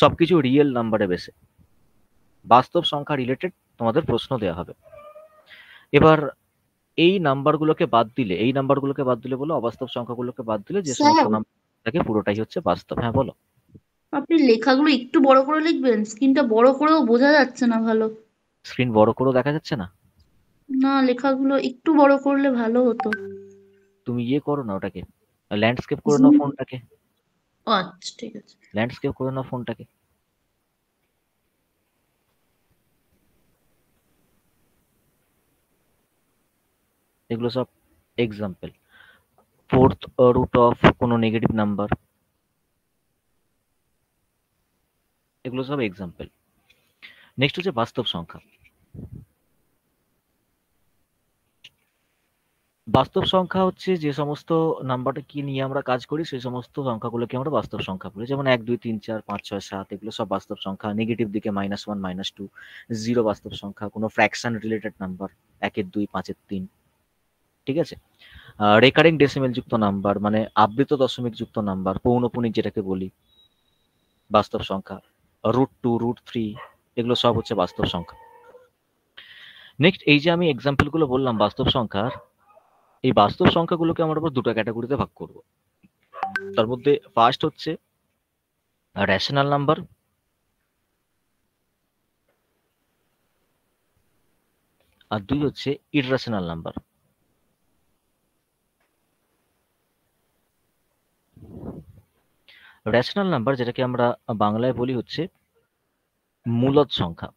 সবকিছু রিয়েল নাম্বারে বেসে, বাস্তব সংখ্যা রিলেটেড তোমাদের প্রশ্ন দেওয়া হবে। এবার এই নাম্বারগুলোকে বাদ দিলে বলো, অবাস্তব সংখ্যাগুলোকে বাদ দিলে যে সমস্ত স্যার, নাম্বার থাকে পুরোটাই হচ্ছে বাস্তব। হ্যাঁ বলো। আপনি লেখাগুলো একটু বড় করে লিখবেন, স্ক্রিনটা বড় করেও বোঝা যাচ্ছে না ভালো। স্ক্রিন বড় করেও দেখা যাচ্ছে না? না, লেখাগুলো একটু বড় করলে ভালো হতো। তুমি ইয়ে করো না ওটাকে, ল্যান্ডস্কেপ করে নাও জুম। ফোনটাকে, আচ্ছা, ঠিক আছে। ল্যান্ডস্কেপ করে নাও ফোনটাকে। এগুলো সব এক্সাম্পল। ফোর্থ রুট অফ কোনো নেগেটিভ নাম্বার, এগুলো সব এক্সাম্পল। নেক্সট হচ্ছে বাস্তব সংখ্যা। বাস্তব সংখ্যা হচ্ছে যে সমস্ত নাম্বারকে নিয়ে আমরা কাজ করি, সেই সমস্ত সংখ্যাগুলোকে আমরা বাস্তব সংখ্যা বলি। যেমন 1 2 3 4 5 6 7, এগুলো সব বাস্তব সংখ্যা। নেগেটিভ দিকে -1 -2, 0 বাস্তব সংখ্যা। কোনো ফ্র্যাকশন রিলেটেড নাম্বার, 1 এর 2 5 এর 3, ঠিক আছে। রেকারিং ডেসিমেল যুক্ত নাম্বার, মানে আবৃত দশমিক যুক্ত নাম্বার, পৌনপুনিক যেটাকে বলি, বাস্তব সংখ্যা। √2 √3, এগুলো সব হচ্ছে বাস্তব সংখ্যা। নেক্সট, এই যে আমি এক্সাম্পল গুলো বললাম বাস্তব সংখ্যার, এই বাস্তব সংখ্যাগুলোকে আমরা আবার দুটো ক্যাটাগরিতে ভাগ করব। তার মধ্যে ফার্স্ট হচ্ছে রেশনাল নাম্বার, আর 2 হচ্ছে ইররেশনাল নাম্বার। রেশনাল নাম্বার, যেটাকে আমরা বাংলায় বলি হচ্ছে মূলদ সংখ্যা,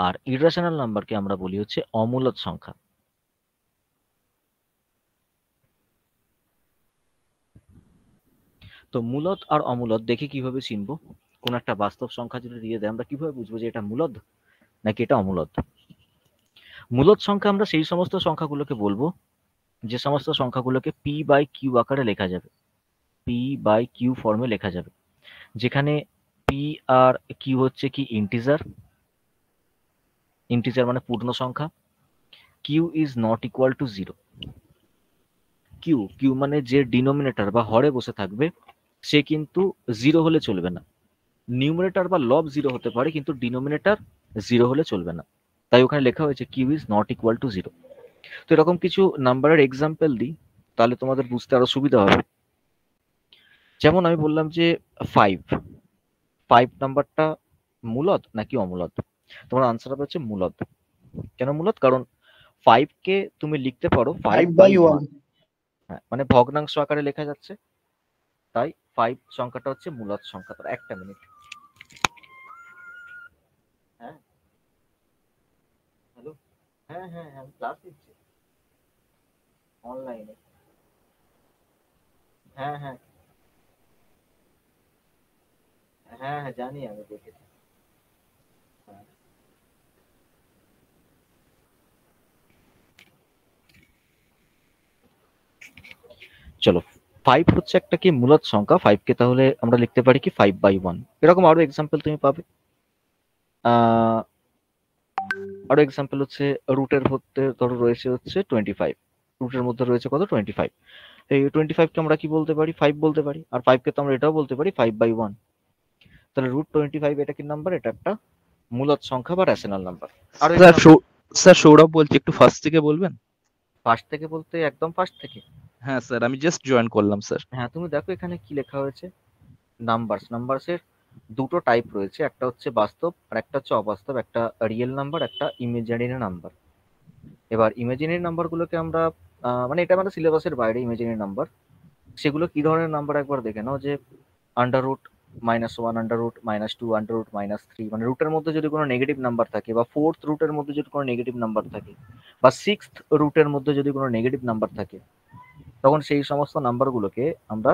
আর ইররেশনাল নাম্বারকে আমরা বলি হচ্ছে অমূলদ সংখ্যা। তো মূলদ আর অমূলদ দেখে কিভাবে চিনবো? কোন একটা বাস্তব সংখ্যা যদি দিয়ে দেয়, আমরা কিভাবে বুঝবো যে এটা মূলদ নাকি এটা অমূলদ? মূলদ সংখ্যা আমরা সেই সমস্ত সংখ্যাগুলোকে বলবো যে সমস্ত সংখ্যাগুলোকে পি বাই কিউ আকারে লেখা যাবে, পি বাই কিউ ফর্মে লেখা যাবে, যেখানে পি আর কিউ হচ্ছে কি ইন্টিজার, ইন্টিজার মানে পূর্ণ সংখ্যা। Q is not equal to zero. Q Q মানে যে ডিনোমিনেটর বা হরে বসে থাকবে সে কিন্তু জিরো হলে চলবে না। নিউমারেটর বা লব জিরো হতে পারে, কিন্তু ডিনোমিনেটর জিরো হলে চলবে না। তাই ওখানে লেখা হয়েছে Q is not equal to zero. তো এরকম কিছু নাম্বারের এক্সাম্পল দিই, তাহলে তোমাদের বুঝতে আরো সুবিধা হবে। যেমন আমি বললাম যে 5, 5 নাম্বারটা মূলদ নাকি অমূলদ? তোমার আনসার হবে হচ্ছে মূলদ। কেন মূলদ? কারণ 5 কে তুমি লিখতে পারো 5 5 বাই by 1. 1, হ্যাঁ, মানে ভগ্নাংশ আকারে লেখা যাচ্ছে, তাই 5 সংখ্যাটা হচ্ছে মূলদ সংখ্যা। তার একটা মিনিট। হ্যাঁ হ্যালো, হ্যাঁ হ্যাঁ হ্যাঁ, আমি ক্লাস নিচ্ছি অনলাইনে। হ্যাঁ হ্যাঁ হ্যাঁ হ্যাঁ, জানি, আমি দেখেছি। হ্যাঁ। চলো, 5 হচ্ছে একটা কি মূলদ সংখ্যা। 5 কে তাহলে আমরা লিখতে পারি কি 5 বাই 1। এরকম আরো এক্সাম্পল তুমি পাবে। আহ, আরো এক্সাম্পল হচ্ছে রুটের মধ্যে ধরো রয়েছে হচ্ছে 25, রুটের মধ্যে রয়েছে কত 25, এই 25 কে আমরা কি বলতে পারি? 5 বলতে পারি। আর 5 কে তো আমরা এটাও বলতে পারি 5 বাই 1। তাহলে √25 এটা কি নাম্বার? এটা একটা মূলদ সংখ্যা বা রেশনাল নাম্বার। আরো স্যার এক্সাম্পল। স্যার সৌরভ বলছি, একটু ফার্স্ট থেকে বলবেন? ফার্স্ট থেকে বলতে একদম ফার্স্ট থেকে? হ্যাঁ স্যার, আমি জাস্ট জয়েন করলাম স্যার। হ্যাঁ, তুমি দেখো এখানে কি লেখা হয়েছে। নাম্বারসের দুটো টাইপ রয়েছে, একটা হচ্ছে বাস্তব আর একটা হচ্ছে অবাস্তব, একটা রিয়েল নাম্বার, একটা ইমাজিনারি নাম্বার। এবার ইমাজিনারি নাম্বারগুলোকে আমরা মানে এটা আমাদের সিলেবাসের বাইরে ইমাজিনারি নাম্বার। সেগুলো কি ধরনের নাম্বার একবার দেখে নাও, যে আন্ডাররুট -1, আন্ডাররুট -2, আন্ডাররুট -3, মানে রুটের মধ্যে যদি কোনো নেগেটিভ নাম্বার থাকে, বা ফোর্থ রুটের মধ্যে যদি কোনো নেগেটিভ নাম্বার থাকে, বা সিক্সথ রুটের মধ্যে যদি কোনো নেগেটিভ নাম্বার থাকে, তখন সেই সমস্ত নাম্বারগুলোকে আমরা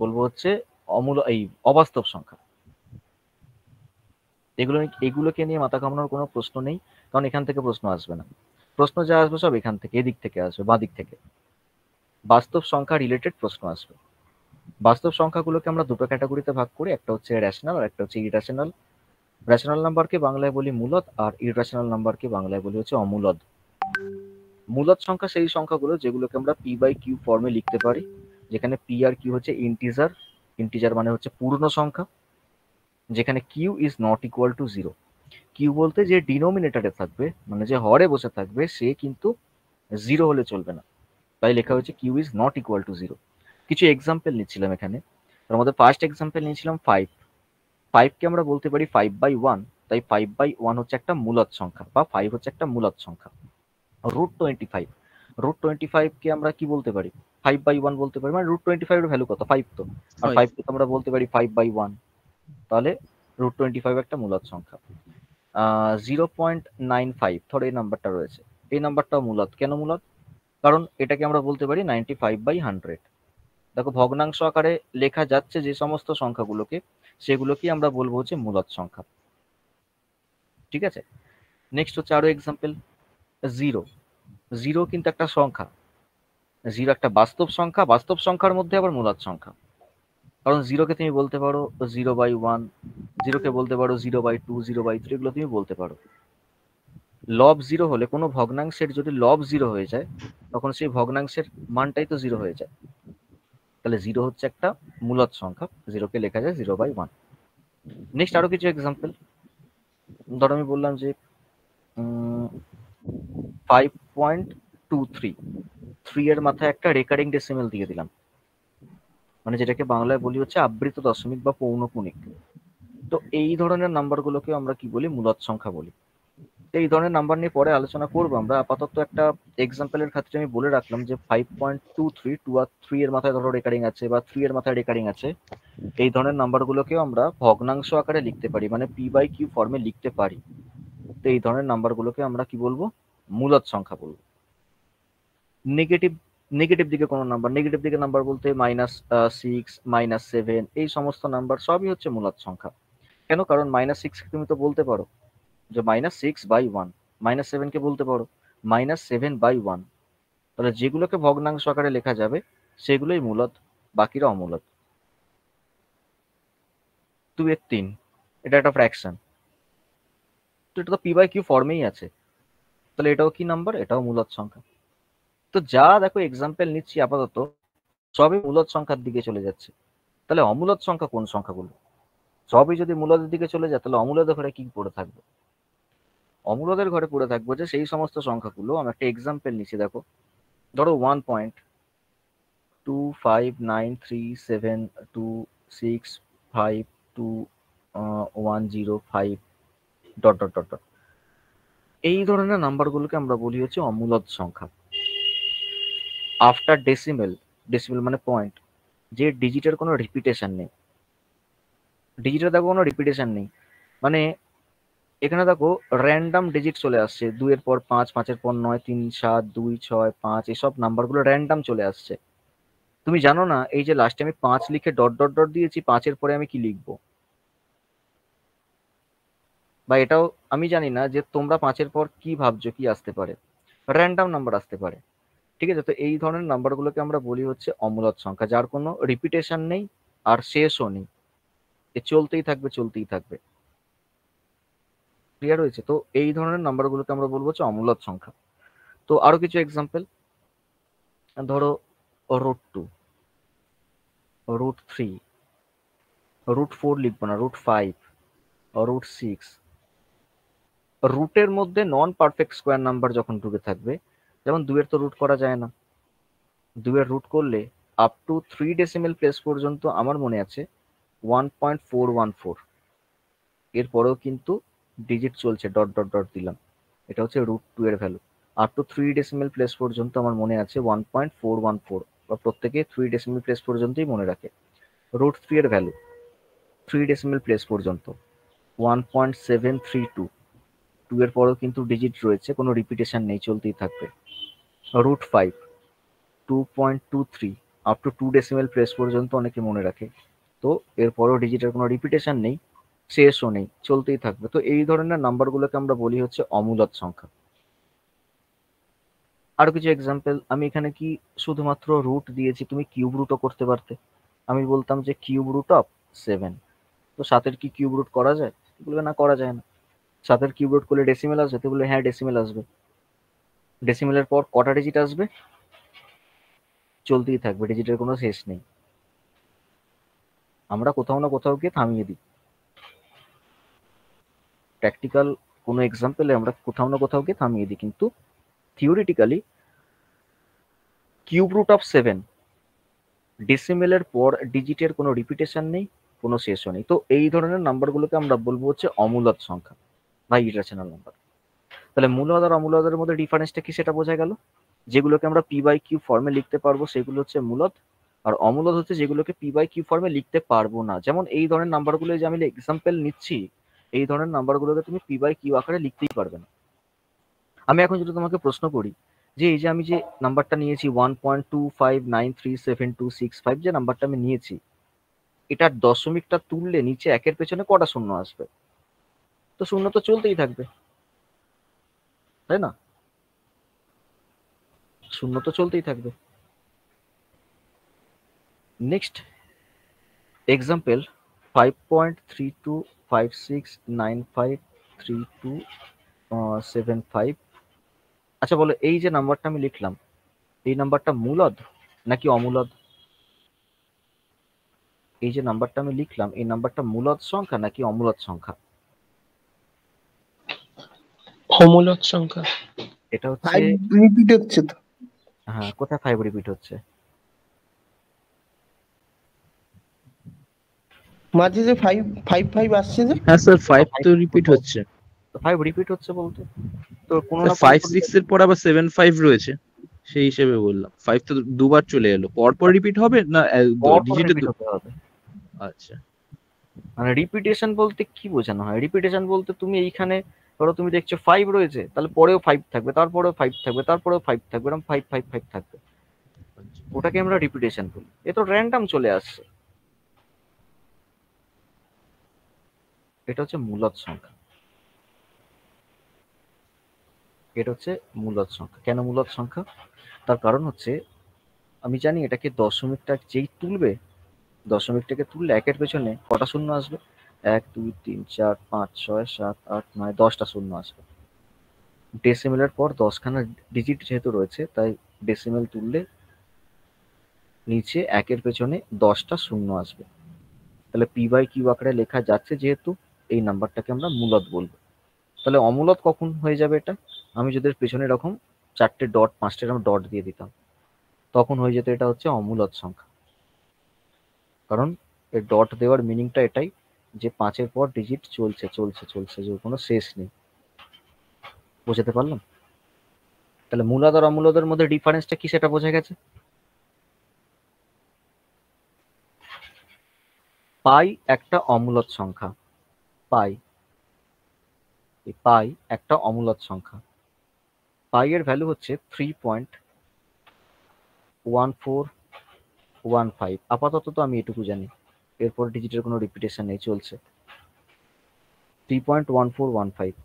বলবো হচ্ছে এই অবাস্তব সংখ্যা। এগুলোকে নিয়ে মাথা ঘামানোর কোনো প্রশ্ন নেই, কারণ এখান থেকে প্রশ্ন আসবে না। প্রশ্ন যা আসবে সব এখান থেকে, এদিক থেকে আসবে, বাঁ দিক থেকে। বাস্তব সংখ্যা রিলেটেড প্রশ্ন আসবে। বাস্তব সংখ্যাগুলোকে আমরা দুটো ক্যাটাগরিতে ভাগ করি, একটা হচ্ছে রেশনাল আর একটা হচ্ছে ইরেশনাল। রেশনাল নাম্বারকে বাংলায় বলি মূলদ, আর ইরেশনাল নাম্বারকে বাংলায় বলি হচ্ছে অমূলদ। মূলদ সংখ্যা সেই সংখ্যাগুলো যেগুলোকে আমরা পি বাই কিউ ফর্মে লিখতে পারি, যেখানে পি আর কিউ হচ্ছে ইন্টিজার, ইন্টিজার মানে হচ্ছে পূর্ণ সংখ্যা, যেখানে Q is not equal to zero. Q বলতে যে ডিনোমিনেটরে থাকবে, মানে যে হরে বসে থাকবে, সে কিন্তু জিরো হলে চলবে না, তাই লেখা হয়েছে Q is not equal to zero. কিছু এক্সাম্পল নিচ্ছিলাম এখানে, তার মধ্যে ফার্স্ট এক্সাম্পল নিয়েছিলাম 5। 5 কে আমরা বলতে পারি 5/1, তাই 5/1 হচ্ছে একটা মূলদ সংখ্যা, বা 5 হচ্ছে একটা মূলদ সংখ্যা। √25, √25 কে আমরা কি বলতে পারি? 5/1 বলতে পারি, মানে √25 এর ভ্যালু কত? 5 তো। আর 5 কে তো আমরা বলতে পারি 5/1, তাহলে √25 একটা মূলদ সংখ্যা। 0.95, ধরো এই নাম্বারটা রয়েছে, এই নাম্বারটাও মূলদ। কেন মূলদ? কারণ এটাকে আমরা বলতে পারি 95/100। দেখো, ভগ্নাংশ আকারে লেখা যাচ্ছে যে সমস্ত সংখ্যাগুলোকে, সেগুলোকেই আমরা বলবো হচ্ছে মূলদ সংখ্যা। ঠিক আছে, নেক্সট হচ্ছে আরো এক্সাম্পল, জিরো। জিরো কিন্তু একটা সংখ্যা, জিরো একটা বাস্তব সংখ্যা, বাস্তব সংখ্যার মধ্যে আবার মূলদ সংখ্যা। কারণ জিরোকে তুমি বলতে পারো 0/1, জিরোকে বলতে পারো 0/2, 0/3, এগুলো তুমি বলতে পারো। লব জিরো হলে, কোনো ভগ্নাংশের যদি লব জিরো হয়ে যায়, তখন সেই ভগ্নাংশের মানটাই তো জিরো হয়ে যায়। তাহলে জিরো হচ্ছে একটা মূলদ সংখ্যা, জিরোকে লেখা যায় 0/1। নেক্সট আরো কিছু এক্সাম্পল, ধরো আমি বললাম যে 5.23, 3 এর মাথায় একটা রেকারিং ডেসিমেল দিয়ে দিলাম, মানে যেটাকে বাংলায় বলি হচ্ছে আবৃত দশমিক বা পৌনপুনিক। তো এই ধরনের নাম্বারগুলোকে আমরা কি বলি? মূলদ সংখ্যা বলি। তো এই ধরনের নাম্বার নিয়ে পরে আলোচনা করবো আমরা। আপাতত একটা এক্সাম্পলের ক্ষেত্রে আমি বলে রাখলাম যে 5.23, 2 আর 3 এর মাথায় ধরো রেকারিং আছে, বা 3 এর মাথায় রেকারিং আছে, এই ধরনের নাম্বারগুলোকেও আমরা ভগ্নাংশ আকারে লিখতে পারি, মানে p/q ফর্মে লিখতে পারি। তো এই ধরনের নাম্বারগুলোকে আমরা কি বলবো? মূলদ সংখ্যা বলবো। নেগেটিভ, নেগেটিভ দিকে কোনো নাম্বার, নেগেটিভ দিকে নাম্বার বলতে -6, -7, এই সমস্ত নাম্বার সবই হচ্ছে মূলদ সংখ্যা। কেন? কারণ -6 তুমি তো বলতে পারো যে -6/1, -7 কে বলতে পারো -7/1। তাহলে যেগুলোকে ভগ্নাংশ আকারে লেখা যাবে সেগুলোই মূলদ, বাকিরা অমূলদ। 2/3, এটা একটা ফ্র্যাকশন, তো এটা তো p/q ফর্মেই আছে, তাহলে এটাও কি নাম্বার? এটাও মূলদ সংখ্যা। তো যা দেখো এক্সাম্পল নিচ্ছি আপাতত, সবই মূলদ সংখ্যার দিকে চলে যাচ্ছে। তাহলে অমূলদ সংখ্যা কোন সংখ্যাগুলো? সবই যদি মূলদের দিকে চলে যায়, তাহলে অমূলদের ঘরে কি পড়ে থাকবে? অমূলদের ঘরে পড়ে থাকবো যে সেই সমস্ত সংখ্যাগুলো, আমি একটা এক্সাম্পল নিচ্ছি, দেখো ধরো 1.259372652105 ডট ডট ডট ডট, এই ধরনের নাম্বারগুলোকে আমরা বলি হচ্ছে অমূলদ সংখ্যা। আফটার ডেসিমেল, ডেসিমেল মানে পয়েন্ট, যে ডিজিটের কোনো রিপিটেশন নেই, ডিজিটের দেখো কোনো রিপিটেশন নেই, মানে এখানে দেখো র্যান্ডাম ডিজিট চলে আসছে, 2 এর পর 5, 5 এর পর 9, 3, 7, 2, 6, 5, এসব নাম্বারগুলো র্যান্ডাম চলে আসছে। তুমি জানো না এই যে লাস্টে আমি 5 লিখে ডট ডট ডট দিয়েছি, 5 এর পরে আমি কি লিখবো? বা এটাও আমি জানি না যে তোমরা 5 এর পর কি ভাবছো, কি আসতে পারে? র্যান্ডাম নাম্বার আসতে পারে। ঠিক আছে, তো এই ধরনের নাম্বারগুলোকে আমরা বলি হচ্ছে অমূলদ সংখ্যা, যার কোনো রিপিটেশন নেই আর শেষও নেই, এ চলতেই থাকবে, চলতেই থাকবে। ক্লিয়ার হয়েছে? তো এই ধরনের নাম্বারগুলোকে আমরা বলবো হচ্ছে অমূলদ সংখ্যা। তো আরো কিছু এক্সাম্পল, ধরো √2, √3, √4 লিখবো না, √5, √6। রুটের মধ্যে নন পারফেক্ট স্কোয়ার নাম্বার যখন ঢুকে থাকবে, যেমন 2 এর তো রুট করা যায় না, 2 এর রুট করলে আপ টু 3 ডেসিমেল প্লেস পর্যন্ত আমার মনে আছে 1.414, এরপরেও কিন্তু ডিজিট চলছে, ডট ডট ডট দিলাম, এটা হচ্ছে √2 এর value. Up to 3 decimal place পর্যন্ত আমার মনে আছে 1.414, বা প্রত্যেকে 3 ডেসিমেল প্লেস পর্যন্তই মনে রাখে। √3 এর ভ্যালু 3 ডেসিমেল প্লেস পর্যন্ত 1.732, 2 এর পরেও কিন্তু ডিজিট রয়েছে, কোনো রিপিটেশন নেই, চলতেই থাকবে। √5 2.23, আপ টু 2 ডেসিমেল প্লেস পর্যন্ত অনেকে মনে রাখে, তো এরপরও ডিজিটের কোনো রিপিটেশন নেই, শেষও নেই, চলতেই থাকবে। তো এই ধরনের নাম্বারগুলোকে আমরা বলি হচ্ছে অমূলদ সংখ্যা। আরো কিছু এক্সাম্পল, আমি এখানে কি শুধুমাত্র রুট দিয়েছি, তুমি কিউব রুটও করতে পারতে। আমি বলতাম যে কিউব রুট অফ 7, তো 7-এর কি কিউব রুট করা যায়? বলবে না, করা যায় না। 7-এর কিউব রুট করলে ডেসিমেল আসবে? তো বলবে হ্যাঁ, ডেসিমেল আসবে। ডেসিমেলের পর কটা ডিজিট আসবে? চলতেই থাকবে, ডিজিটের কোনো শেষ নেই। আমরা কোথাও না কোথাও গিয়ে থামিয়ে দিই। প্র্যাকটিক্যাল কোনো এক্সাম্পলে আমরা কোথাও না কোথাও গিয়ে থামিয়ে দিই, কিন্তু থিওরিটিক্যালি কিউব রুট অফ 7 ডেসিমেলের পর ডিজিটের কোনো রিপিটেশন নেই, কোনো শেষও নেই। তো এই ধরনের নাম্বারগুলোকে আমরা বলবো হচ্ছে অমূলদ সংখ্যা বা ইরেশনাল নাম্বার। তাহলে মূলদ আর অমূলদের মধ্যে ডিফারেন্সটা কি সেটা বোঝা গেল। যেগুলোকে আমরা পি বাই কিউ ফর্মে লিখতে পারবো সেগুলো হচ্ছে মূলদ, আর অমূলদ হচ্ছে যেগুলোকে পি বাই কিউ ফর্মে লিখতে পারবো না। যেমন এই ধরনের নাম্বারগুলো যে আমি এক্সাম্পল নিচ্ছি, এই ধরনের নাম্বারগুলোকে তুমি পি বাই কিউ আকারে লিখতেই পারবে না। আমি এখন যদি তোমাকে প্রশ্ন করি যে এই যে আমি যে নাম্বারটা নিয়েছি 1.25937265, যে নাম্বারটা আমি নিয়েছি, এটার দশমিকটা তুললে নিচে একের পেছনে কটা শূন্য আসবে? তো শূন্য তো চলতেই থাকবে, তাই না? শূন্য তো চলতেই থাকবে। Next example 5.3256953275। আচ্ছা বলো, এই যে নাম্বারটা আমি লিখলাম, এই নাম্বারটা মূলদ নাকি অমূলদ? এই যে নাম্বারটা আমি লিখলাম, এই নাম্বারটা মূলদ সংখ্যা নাকি অমূলদ সংখ্যা? অমূলদ সংখ্যা। এটা হচ্ছে, 5 রিপিট হচ্ছে তো। হ্যাঁ, কোথায় 5 রিপিট হচ্ছে? মাঝে যে 5 আসছে যে। হ্যাঁ স্যার 5 5 তো রিপিট হচ্ছে। তো 5 রিপিট হচ্ছে বলতে তো কোনো না 5 6 এর পর আবার 7 5 রয়েছে, সেই হিসেবে বললাম। 5 তো দুবার চলে এলো, পরপর রিপিট হবে না ডিজিটে? রিপিট হতে হবে। আচ্ছা, মানে রিপিটেশন বলতে কি বোঝানো হয়? রিপিটেশন বলতে তুমি এইখানে ধরো তুমি দেখছো 5 রয়েছে, তাহলে পরেও 5 থাকবে, তারপরেও 5 থাকবে, তারপরেও 5 থাকবে, এরকম 5 5 5 থাকবে। ওটাকে আমরা রিপিটেশন বলি। এ তো র্যান্ডম চলে আসছে। এটা হচ্ছে মূলদ সংখ্যা। এটা হচ্ছে মূলদ সংখ্যা। কেন মূলদ সংখ্যা? তার কারণ হচ্ছে আমি জানি এটাকে দশমিকটা যেই তুলবে, দশমিকটাকে তুললে একের পেছনে কটা শূন্য আসবে? 1 2 3 4 5 6 7 8 9 10টা শূন্য আসবে। ডেসিমেলের পর 10খানা ডিজিট যেহেতু রয়েছে, তাই ডেসিমেল তুললে নিচে একের পেছনে 10টা শূন্য আসবে। তাহলে পি বাই কিউ আকারে লেখা যাচ্ছে, যেহেতু এই নাম্বারটাকে আমরা মূলদ বলবো। তাহলে অমূলদ কখন হয়ে যাবে এটা? আমি যদি পেছনে এরকম 4টে ডট 5টে এরকম ডট দিয়ে দিতাম, তখন হয়ে যেত এটা হচ্ছে অমূলদ সংখ্যা। কারণ এই ডট দেওয়ার মিনিংটা এটাই যে 5-এর পর ডিজিট চলছে চলছে চলছে, যে কোনো শেষ নেই। বোঝাতে পারলাম? তাহলে মূলদ আর অমূলদের মধ্যে ডিফারেন্সটা কি সেটা বোঝা গেছে। পাই একটা অমূলদ সংখ্যা। পাই একটা অমূলদ সংখ্যা। পাই এর ভ্যালু হচ্ছে 3.1415। আপাতত তো আমি এটুকু জানি, এরপর ডিজিটের কোনো রিপিটেশন নেই, চলছে 3.1415।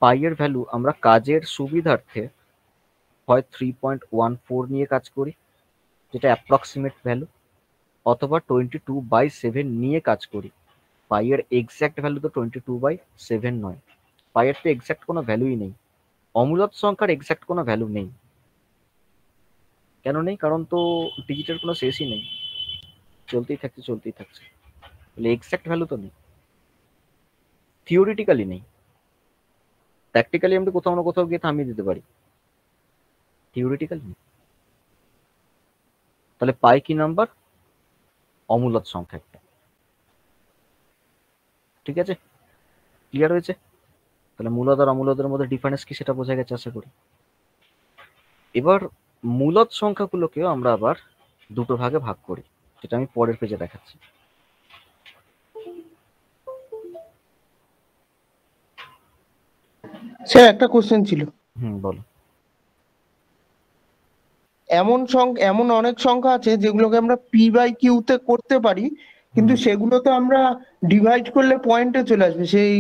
পাই এর ভ্যালু আমরা কাজের সুবিধার্থে হয় 3.14 নিয়ে কাজ করি, যেটা অ্যাপ্রক্সিমেট ভ্যালু, অথবা 22/7 নিয়ে কাজ করি। পাই এর এক্সাক্ট ভ্যালু তো 22/7 নয়। পাই এর তো এক্সাক্ট কোনো ভ্যালুই নেই। অমূলদ সংখ্যার এক্সাক্ট কোনো ভ্যালু নেই। কেন নেই? কারণ তো ডিজিটের কোনো শেষই নেই, চলতেই থাকছে চলতেই থাকছে। তাহলে এক্সাক্ট ভ্যালু তো নেই, থিওরিটিক্যালি নেই। প্র্যাকটিক্যালি আমরা কোথাও না কোথাও গিয়ে থামিয়ে দিতে পারি, থিওরিটিক্যালি নেই। তাহলে পাই কি নাম্বার? অমূলদ সংখ্যা একটা। ঠিক আছে, ক্লিয়ার হয়েছে? তাহলে মূলদ আর অমূলদের মধ্যে ডিফারেন্স কি সেটা বোঝা গেছে আশা করি। এবার মূলদ সংখ্যাগুলোকেও আমরা আবার দুটো ভাগে ভাগ করি, যেটা আমি পরের পেজে দেখাচ্ছি। স্যার একটা কোশ্চেন ছিল। বলো। এমন অনেক সংখ্যা আছে যেগুলোকে আমরা পি বাই কিউ তে করতে পারি, কিন্তু সেগুলোতে আমরা ডিভাইড করলে পয়েন্টে চলে আসবে, সেই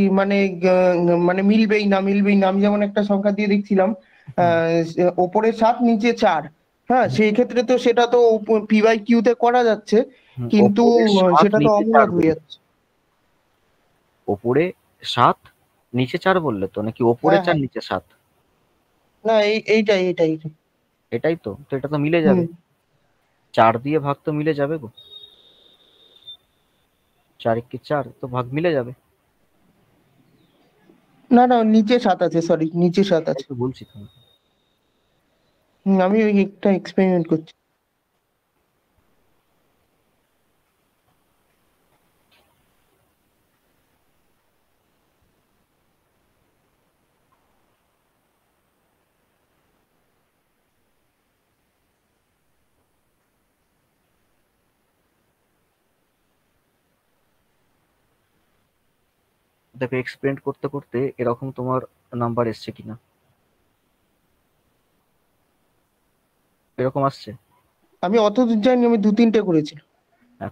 মানে মিলবেই না। আমি যেমন একটা সংখ্যা দিয়ে দেখছিলাম, ওপরে 7 নিচে 4। হ্যাঁ, সেই ক্ষেত্রে তো সেটা তো পি বাই কিউ তে করা যাচ্ছে, কিন্তু ওপরে 7 সেটা তো নিচে 4 অমূলদ হয়ে যাচ্ছে। ওপরে 7 নিচে 4 বললে তো, নাকি ওপরে হ্যাঁ 4 হ্যাঁ, নিচে 7? না এইটাই। এটাই তো, তো এটা তো মিলে যাবে, 4 দিয়ে ভাগ তো মিলে যাবে গো, 4 একে 4 তো ভাগ মিলে যাবে। না না, নিচে 7 আছে, সরি, নিচে 7 তাই আছে। তো বলছি তো। আমি ওই একটা এক্সপেরিমেন্ট করছি। দেখো এক্সপেরিমেন্ট করতে করতে এরকম তোমার নাম্বার এসছে কিনা, এরকম আসছে। আমি অত দূর যাইনি, আমি 2-3টে করেছি।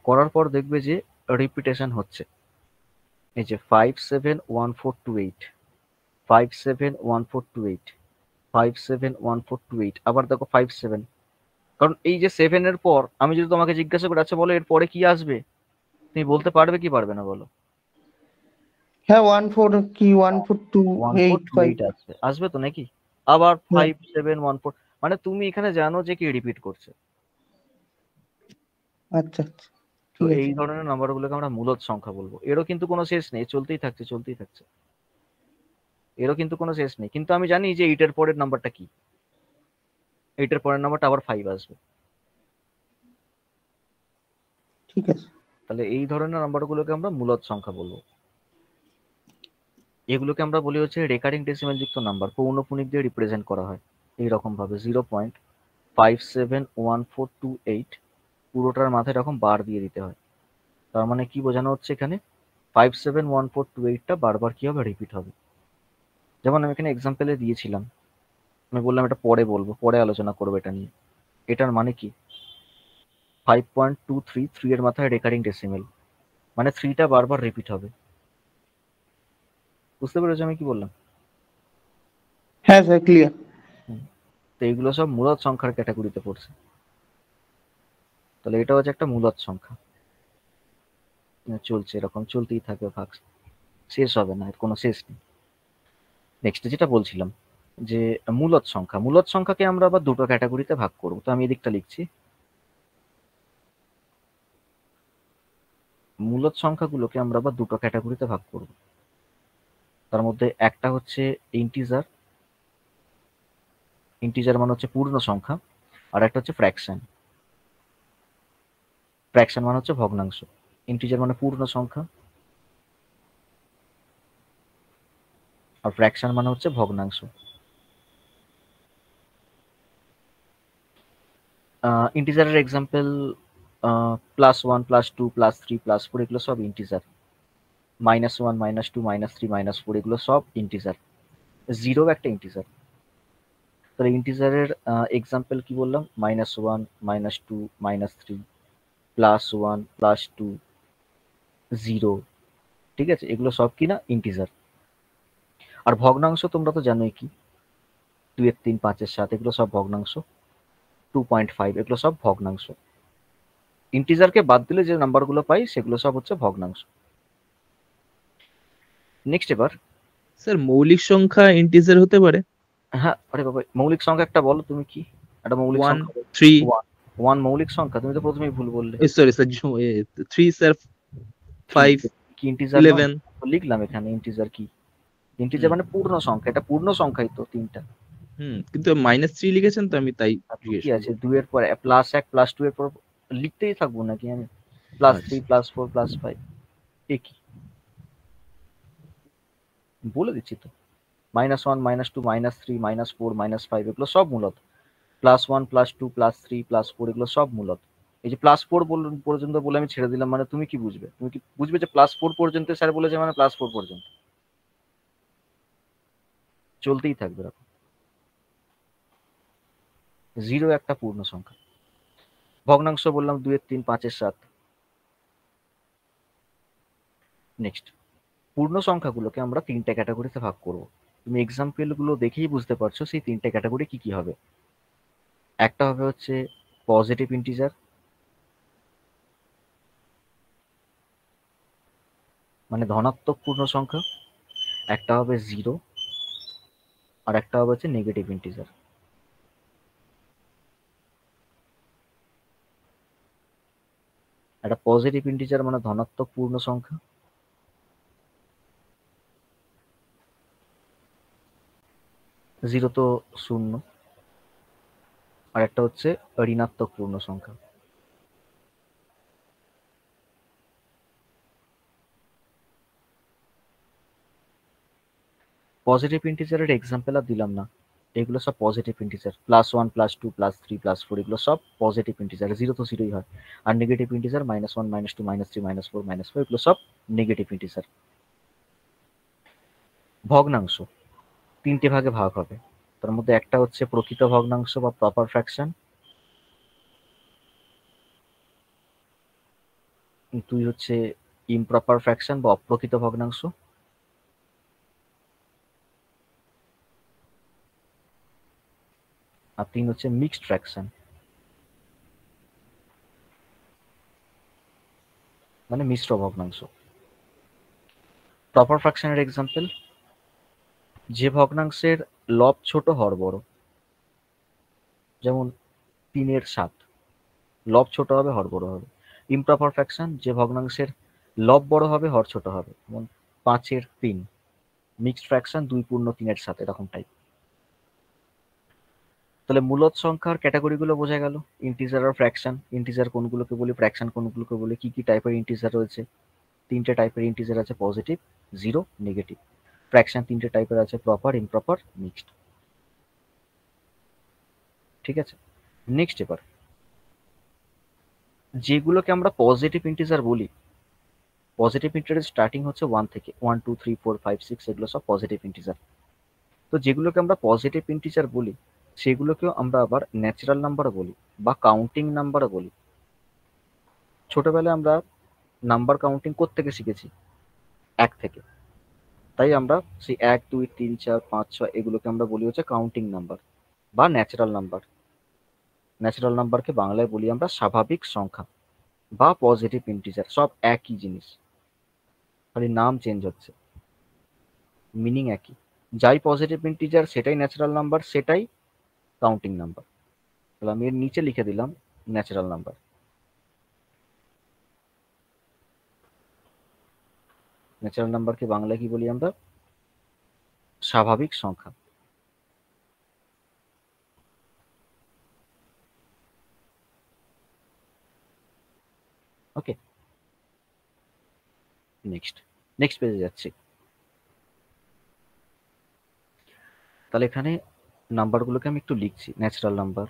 করার পর দেখবে যে রিপিটেশন হচ্ছে, এই যে 571428, 571428, 571428, আবার দেখো 57। কারণ এই যে 7 এর পর আমি যদি তোমাকে জিজ্ঞাসা করি আচ্ছা বলো এর পরে কি আসবে, তুমি বলতে পারবে কি পারবে না বলো? হ্যাঁ, 14285। 1428 আসবে, আসবে তো নাকি? আবার 5714, মানে তুমি এখানে জানো যে কি রিপিট করছে। আচ্ছা আচ্ছা, তো ঠিক এই আছে। ধরনের নাম্বারগুলোকে আমরা মূলদ সংখ্যা বলবো। এরও কিন্তু কোনো শেষ নেই, চলতেই থাকছে চলতেই থাকছে, এরও কিন্তু কোনো শেষ নেই। কিন্তু আমি জানি যে 8 এর পরের নাম্বারটা কি, 8 এর পরের নাম্বারটা আবার 5 আসবে। ঠিক আছে। তাহলে এই ধরনের নাম্বারগুলোকে আমরা মূলদ সংখ্যা বলবো। এগুলোকে আমরা বলি হচ্ছে রেকারিং ডেসিমাল যুক্ত নাম্বার, পৌনঃপুনিক দিয়ে রিপ্রেজেন্ট করা হয় এইরকম ভাবে 0.571428, পুরোটার মাথায় এরকম বার দিয়ে দিতে হয়। তার মানে কি বোঝানো হচ্ছে এখানে, 571428টা বারবার কি হবে, রিপিট হবে। যেমন আমি এখানে এক্সাম্পলে দিয়েছিলাম, আমি বললাম এটা পরে বলবো, পরে আলোচনা করবো এটা নিয়ে। এটার মানে কি, 5.23, 3 এর মাথায় রেকারিং ডেসিমেল, মানে 3টা বারবার রিপিট হবে। বুঝতে পেরেছো আমি কি বললাম? হ্যাঁ স্যার, ক্লিয়ার। তো এইগুলো সব মূলদ সংখ্যার ক্যাটাগরিতে পড়ছে। তাহলে এটা হচ্ছে একটা মূলদ সংখ্যা, চলছে এরকম চলতেই থাকবে, ভাগ শেষ হবে না, এর কোনো শেষ নেই। নেক্সট যেটা বলছিলাম যে মূলদ সংখ্যা, মূলদ সংখ্যাকে আমরা আবার দুটো ক্যাটাগরিতে ভাগ করব। তো আমি এদিকটা লিখছি, মূলদ সংখ্যাগুলোকে আমরা আবার দুটো ক্যাটাগরিতে ভাগ করব। তার মধ্যে একটা হচ্ছে ইন্টিজার, ইন্টিজার মানে হচ্ছে পূর্ণ সংখ্যা, আর একটা হচ্ছে ফ্র্যাকশন, ফ্র্যাকশন মানে হচ্ছে ভগ্নাংশ। ইন্টিজার মানে পূর্ণ সংখ্যা, আর ফ্র্যাকশন মানে হচ্ছে ভগ্নাংশ। ইন্টিজারের এক্সাম্পল +1, +2, +3, +4, এগুলো সব ইন্টিজার। -1, -2, -3, -4, এগুলো সব ইন্টিজার। 0 একটা ইন্টিজার। তাহলে ইন্টিজারের এক্সাম্পল কি বললাম, -1, -2, -3, +1, +2, 0, ঠিক আছে, এগুলো সব কি না ইন্টিজার। আর ভগ্নাংশ তোমরা তো জানোই কি, 2 এর 3, 5 এর 7, এগুলো সব ভগ্নাংশ। 2.5, এগুলো সব ভগ্নাংশ। ইন্টিজারকে বাদ দিলে যে নাম্বারগুলো পাই সেগুলো সব হচ্ছে ভগ্নাংশ। নেক্সট এবার, স্যার মৌলিক সংখ্যা ইন্টিজার হতে পারে? হ্যাঁ, আরে বাবা, মৌলিক সংখ্যা একটা বলো তুমি, কি একটা মৌলিক 1, সংখ্যা? 3, ওয়ান মৌলিক সংখ্যা? তুমি তো প্রথমেই ভুল বললে। সরি স্যার, 3 স্যার, 5, কি ইন্টিজার নয়? 11। তো লিখলাম এখানে ইন্টিজার কি, ইন্টিজার মানে পূর্ণ সংখ্যা, এটা পূর্ণ সংখ্যাই তো তিনটা। কিন্তু -3 লিখেছেন তো আমি তাই আর তো জিজ্ঞেস কি আছে, করলাম। 2 এর পর +1, +2 এর পর লিখতেই থাকবো নাকি আমি, +3, আচ্ছা। +4, +5, এ কি বলে দিচ্ছি তো। -1, -2, -3, -4, -5, এগুলো সব মূলত। +1, +2, +3, +4, এগুলো সব মূলত। এই যে +4 পর্যন্ত বলে আমি ছেড়ে দিলাম, মানে তুমি কি বুঝবে, তুমি কি বুঝবে যে +4 পর্যন্ত স্যার বলেছে মানে +4 পর্যন্ত চলতেই থাকবে এরকম। 0 একটা পূর্ণ সংখ্যা। ভগ্নাংশ বললাম 2 এর 3, 5 এর 7। নেক্সট, পূর্ণ সংখ্যাগুলোকে আমরা 3টে ক্যাটাগরিতে ভাগ করব। তুমি এক্সাম্পল গুলো দেখেই বুঝতে পারছো সেই 3টে ক্যাটাগরি কি কি হবে। একটা হবে হচ্ছে পজিটিভ ইন্টিজার, মানে ধনাত্মক পূর্ণ সংখ্যা। একটা হবে 0, আর একটা হবে হচ্ছে নেগেটিভ ইন্টিজার। একটা পজিটিভ ইন্টিজার মানে ধনাত্মক পূর্ণ সংখ্যা, জিরো তো শূন্য, আর একটা হচ্ছে ঋণাত্মক পূর্ণ সংখ্যা। পজিটিভ ইন্টিজারের এক্সাম্পল আর দিলাম না, এগুলো সব পজিটিভ ইন্টিজার, +1 +2 +3 +4 এগুলো সব পজিটিভ ইন্টিজার, জিরো তো জিরোই হয়। আর নেগেটিভ ইন্টিজার -1 -2 -3 -4 -4 এগুলো সব নেগেটিভ ইন্টিজার। ভগ্নাংশ তিনটে ভাগে ভাগ হবে, তার মধ্যে একটা হচ্ছে প্রকৃত ভগ্নাংশ বা প্রপার ফ্র্যাকশন, দুই হচ্ছে ইমপ্রপার ফ্র্যাকশন বা অপ্রকৃত ভগ্নাংশ, আর তিন হচ্ছে মিক্সড ফ্র্যাকশন মানে মিশ্র ভগ্নাংশ। প্রপার ফ্র্যাকশনের এক্সাম্পল, যে ভগ্নাংশের লব ছোট হর বড়, যেমন 3/7, লব ছোট হবে হর বড় হবে। ইমপ্রপার ফ্র্যাকশন, যে ভগ্নাংশের লব বড় হবে হর ছোট হবে, যেমন 5/3। মিক্সড ফ্র্যাকশন 2/3/7 এরকম টাইপ। তাহলে মূলদ সংখ্যার ক্যাটাগরিগুলো বোঝা গেল, ইন্টিজার আর ফ্র্যাকশন, ইন্টিজার কোনগুলোকে বলি, ফ্র্যাকশন কোনগুলোকে বলি, কি কি টাইপের ইন্টিজার রয়েছে। তিনটে টাইপের ইন্টিজার আছে, পজিটিভ, জিরো, নেগেটিভ। ফ্র্যাকশন তিনটে টাইপের আছে, প্রপার, ইমপ্রপার, মিক্সড। ঠিক আছে, নেক্সট এবার যেগুলোকে আমরা পজিটিভ ইন্টিজার বলি, পজিটিভ ইন্টিজার স্টার্টিং হচ্ছে 1 থেকে, 1 2 3 4 5 6 এগুলো সব পজিটিভ ইন্টিজার। তো যেগুলোকে আমরা পজিটিভ ইন্টিজার বলি সেগুলোকেও আমরা আবার ন্যাচারাল নাম্বারও বলি বা কাউন্টিং নাম্বারও বলি। ছোটবেলায় আমরা নাম্বার কাউন্টিং কোত্থেকে শিখেছি? 1 থেকে। তাই আমরা সেই 1 2 3 4 5 6 এগুলোকে আমরা বলি হচ্ছে কাউন্টিং নাম্বার বা ন্যাচারাল নাম্বার। ন্যাচারাল নাম্বারকে বাংলায় বলি আমরা স্বাভাবিক সংখ্যা বা পজিটিভ ইন্টিজার, সব একই জিনিস, খালি নাম চেঞ্জ হচ্ছে, মিনিং একই। যাই পজিটিভ ইন্টিজার সেটাই ন্যাচারাল নাম্বার, সেটাই কাউন্টিং নাম্বার। তাহলে আমি এর নিচে লিখে দিলাম ন্যাচারাল নাম্বার। ন্যাচারাল নাম্বারকে বাংলায় কি বলি আমরা? স্বাভাবিক সংখ্যা। ওকে, নেক্সট পেজে যাচ্ছি। তাহলে এখানে নাম্বারগুলোকে আমি একটু লিখছি। ন্যাচারাল নাম্বার,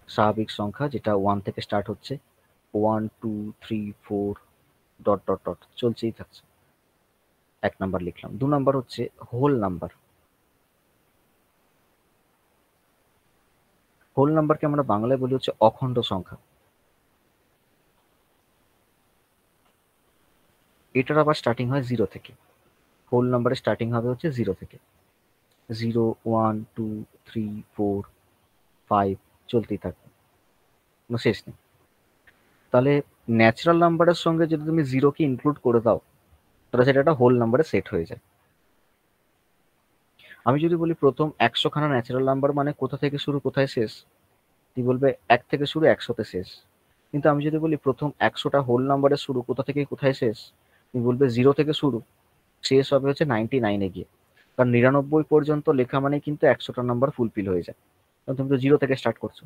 স্বাভাবিক সংখ্যা যেটা 1 থেকে স্টার্ট হচ্ছে, 1 2 3 4 ডট ডট ডট চলছেই থাকছে। 1 নাম্বার লিখলাম। 2 নাম্বার হচ্ছে হোল নাম্বার। হোল নাম্বারকে আমরা বাংলায় বলি হচ্ছে অখণ্ড সংখ্যা। এটার আবার স্টার্টিং হয় 0 থেকে। হোল নাম্বারের স্টার্টিং হবে হচ্ছে 0 থেকে। 0 1 2 3 4 5 চলতেই থাকবে, কোনো শেষ নেই। তাহলে ন্যাচারাল নাম্বারের সঙ্গে যদি তুমি 0 কে ইনক্লুড করে দাও তাহলে সেটা একটা হোল নাম্বারে সেট হয়ে যায়। আমি যদি বলি প্রথম 100 খানা ন্যাচারাল নাম্বার মানে কোথা থেকে শুরু কোথায় শেষ, তুই বলবে 1 থেকে শুরু 100-তে শেষ। কিন্তু আমি যদি বলি প্রথম 100টা হোল নাম্বারের শুরু কোথা থেকে কোথায় শেষ, তুমি বলবে 0 থেকে শুরু, শেষ হবে হচ্ছে 99-এ গিয়ে। কারণ 99 পর্যন্ত লেখা মানে কিন্তু 100টা নাম্বার ফুলফিল হয়ে যায়, কারণ তুমি তো 0 থেকে স্টার্ট করছো।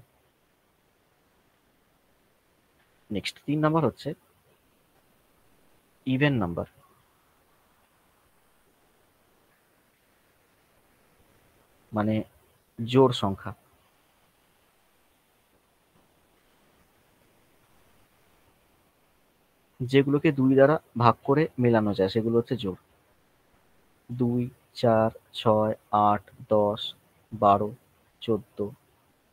নেক্সট 3 নাম্বার হচ্ছে ইভেন নাম্বার। মানে জোড় সংখ্যা। যেগুলোকে 2 দ্বারা ভাগ করে মেলানো যায় সেগুলো হচ্ছে জোড়। 2 4 6 8 10 12 14,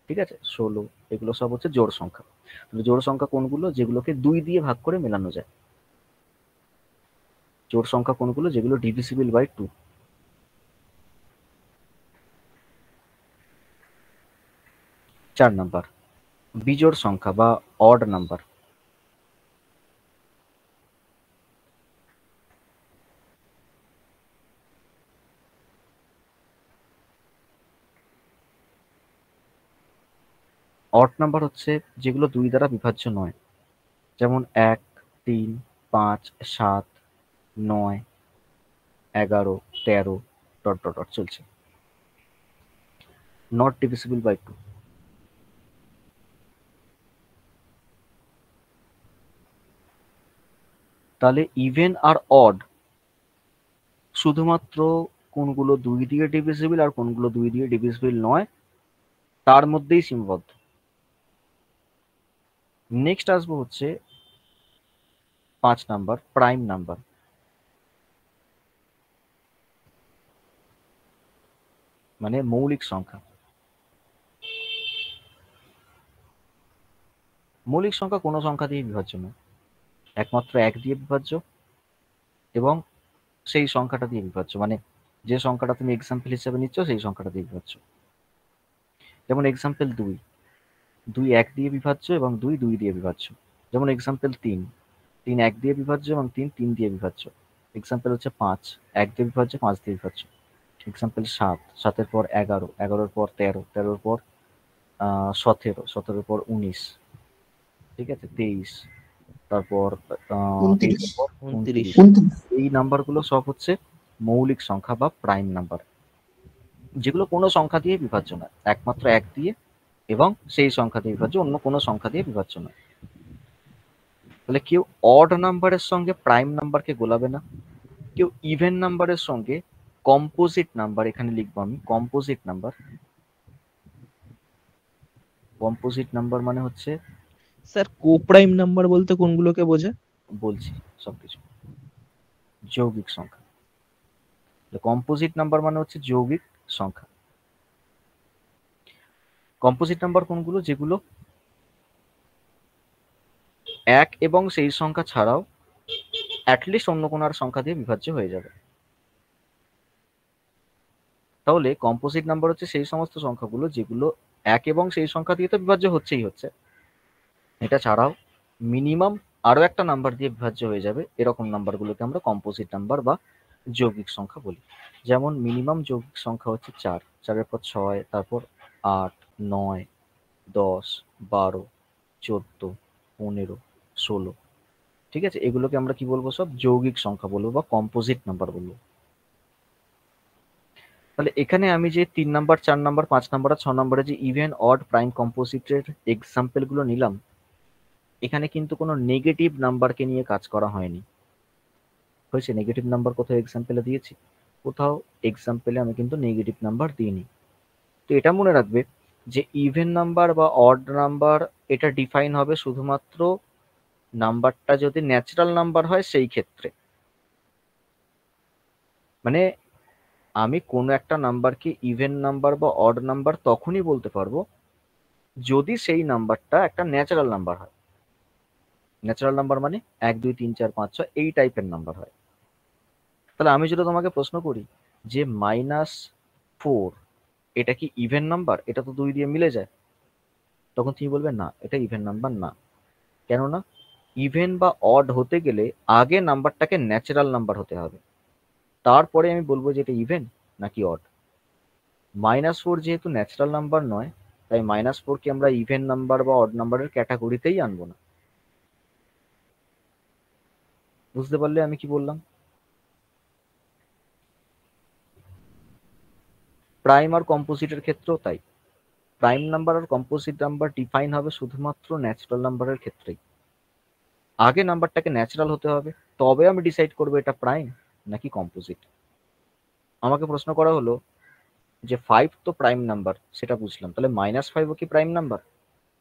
ঠিক আছে, 16, এগুলো সব হচ্ছে জোড় সংখ্যা। তাহলে জোড় সংখ্যা কোনগুলো? যেগুলোকে 2 দিয়ে ভাগ করে মেলানো যায়। জোড় সংখ্যা কোনগুলো? যেগুলো ডিভিজিবল বাই 2। 4 নাম্বার বিজোড় সংখ্যা বা অড নাম্বার। অড নাম্বার হচ্ছে যেগুলো 2 দ্বারা বিভাজ্য নয়, যেমন 1, 3, 5, 7, 9, 11, 13 ... চলছে। Not divisible by 2। তাহলে ইভেন আর অড শুধুমাত্র কোনগুলো 2 দিয়ে ডিভিজিবল আর কোনগুলো 2 দিয়ে ডিভিজিবল নয় তার মধ্যেই সীমাবদ্ধ। নেক্সট আসবো হচ্ছে 5 নাম্বার, প্রাইম নাম্বার। মানে মৌলিক সংখ্যা। মৌলিক সংখ্যা কোনো সংখ্যা দিয়ে বিভাজ্য নয়, একমাত্র 1 দিয়ে বিভাজ্য এবং সেই সংখ্যাটা দিয়ে বিভাজ্য, মানে যে সংখ্যাটা তুমি এক্সাম্পল হিসেবে নিচ্ছ সেই সংখ্যাটা দিয়ে বিভাজ্য। যেমন এক্সাম্পল 2, 2 1 দিয়ে বিভাজ্য এবং 2 2 দিয়ে বিভাজ্য। যেমন এক্সাম্পল 3, 3 1 দিয়ে বিভাজ্য এবং 3 3 দিয়ে বিভাজ্য। এক্সাম্পল হচ্ছে 5, 1 দিয়ে বিভাজ্য, 5 দিয়ে বিভাজ্য। এক্সাম্পল 7, 7 এর পর 11, 11 এর পর 13, 13 এর পর 17, 17 এর পর 19, ঠিক আছে, 23, তারপর 8 এর পর 29। 29। এই নাম্বারগুলো সব হচ্ছে মৌলিক সংখ্যা বা প্রাইম নাম্বার, যেগুলো কোনো সংখ্যা দিয়ে বিভাজ্য নয়, একমাত্র 1 দিয়ে এবং সেই সংখ্যা দিয়ে বিভাজ্য, অন্য কোনো সংখ্যা দিয়ে বিভাজ্য নয়। তাহলে কেউ অড নাম্বারের সঙ্গে প্রাইম নাম্বারকে গোলাবে না, কেউ ইভেন নাম্বারের সঙ্গে কম্পোজিট নাম্বার, এখানে লিখবো আমি কম্পোজিট নাম্বার। কম্পোজিট নাম্বার মানে হচ্ছে, স্যার কোপ্রাইম নাম্বার বলতে কোনগুলোকে বোঝায়? বলছি সবকিছু, যৌগিক সংখ্যা। কম্পোজিট নাম্বার মানে হচ্ছে যৌগিক সংখ্যা। কম্পোজিট নাম্বার কোনগুলো? যেগুলো 1 এবং সেই সংখ্যা ছাড়াও অ্যাটলিস্ট অন্য কোনো আর সংখ্যা দিয়ে বিভাজ্য হয়ে যাবে। তাহলে কম্পোজিট নাম্বার হচ্ছে সেই সমস্ত সংখ্যাগুলো যেগুলো 1 এবং সেই সংখ্যা দিয়ে তো বিভাজ্য হচ্ছেই হচ্ছে, এটা ছাড়াও মিনিমাম আরো একটা নাম্বার দিয়ে বিভাজ্য হয়ে যাবে, এরকম নাম্বারগুলোকে আমরা কম্পোজিট নাম্বার বা যৌগিক সংখ্যা বলি। যেমন মিনিমাম যৌগিক সংখ্যা হচ্ছে 4, 4 এর পর 6, তারপর 8, 9, 10, 12, 14, 15, 16, ঠিক আছে, এগুলোকে আমরা কি বলবো? সব যৌগিক সংখ্যা বলবো বা কম্পোজিট নাম্বার বলবো। তাহলে এখানে আমি যে 3 নাম্বার, 4 নাম্বার, 5 নাম্বার আর 6 নাম্বারে যে ইভেন অড প্রাইম কম্পোজিটের এক্সাম্পল গুলো নিলাম, এখানে কিন্তু কোনো নেগেটিভ নাম্বারকে নিয়ে কাজ করা হয়নি। হয়েছে? নেগেটিভ নাম্বার কোথাও এক্সাম্পলে দিয়েছি? কোথাও এক্সাম্পলে আমি কিন্তু নেগেটিভ নাম্বার দিইনি। তো এটা মনে রাখবে যে ইভেন নাম্বার বা অড নাম্বার এটা ডিফাইন হবে শুধুমাত্র নাম্বারটা যদি ন্যাচারাল নাম্বার হয় সেই ক্ষেত্রে। মানে আমি কোনো একটা নাম্বারকে ইভেন নাম্বার বা অড নাম্বার তখনই বলতে পারবো যদি সেই নাম্বারটা একটা ন্যাচারাল নাম্বার হয়। ন্যাচারাল নাম্বার মানে 1 2 3 4 5 6 এই টাইপের নাম্বার হয়। তাহলে আমি যদি তোমাকে প্রশ্ন করি যে -4 এটা কি ইভেন নাম্বার? এটা তো 2 দিয়ে মিলে যায়। তখন তুমি বলবে না, এটা ইভেন নাম্বার না। কেননা ইভেন বা অড হতে গেলে আগে নাম্বারটাকে ন্যাচারাল নাম্বার হতে হবে, তারপরে আমি বলবো যে এটা ইভেন নাকি অড। -4 যেহেতু ন্যাচারাল নাম্বার নয়, তাই -4 কে আমরা ইভেন নাম্বার বা অড নাম্বারের ক্যাটাগরিতেই আনবো না। বুঝতে পারলে আমি কি বললাম? প্রাইম আর কম্পোজিটের ক্ষেত্রেও তাই। প্রাইম নাম্বার আর কম্পোজিট নাম্বার ডিফাইন হবে শুধুমাত্র ন্যাচারাল নাম্বারের ক্ষেত্রেই। আগে নাম্বারটাকে ন্যাচারাল হতে হবে, তবে আমি ডিসাইড করবো এটা প্রাইম নাকি কম্পোজিট। আমাকে প্রশ্ন করা হলো যে 5 তো প্রাইম নাম্বার, সেটা বুঝলাম, তাহলে -5ও কি প্রাইম নাম্বার?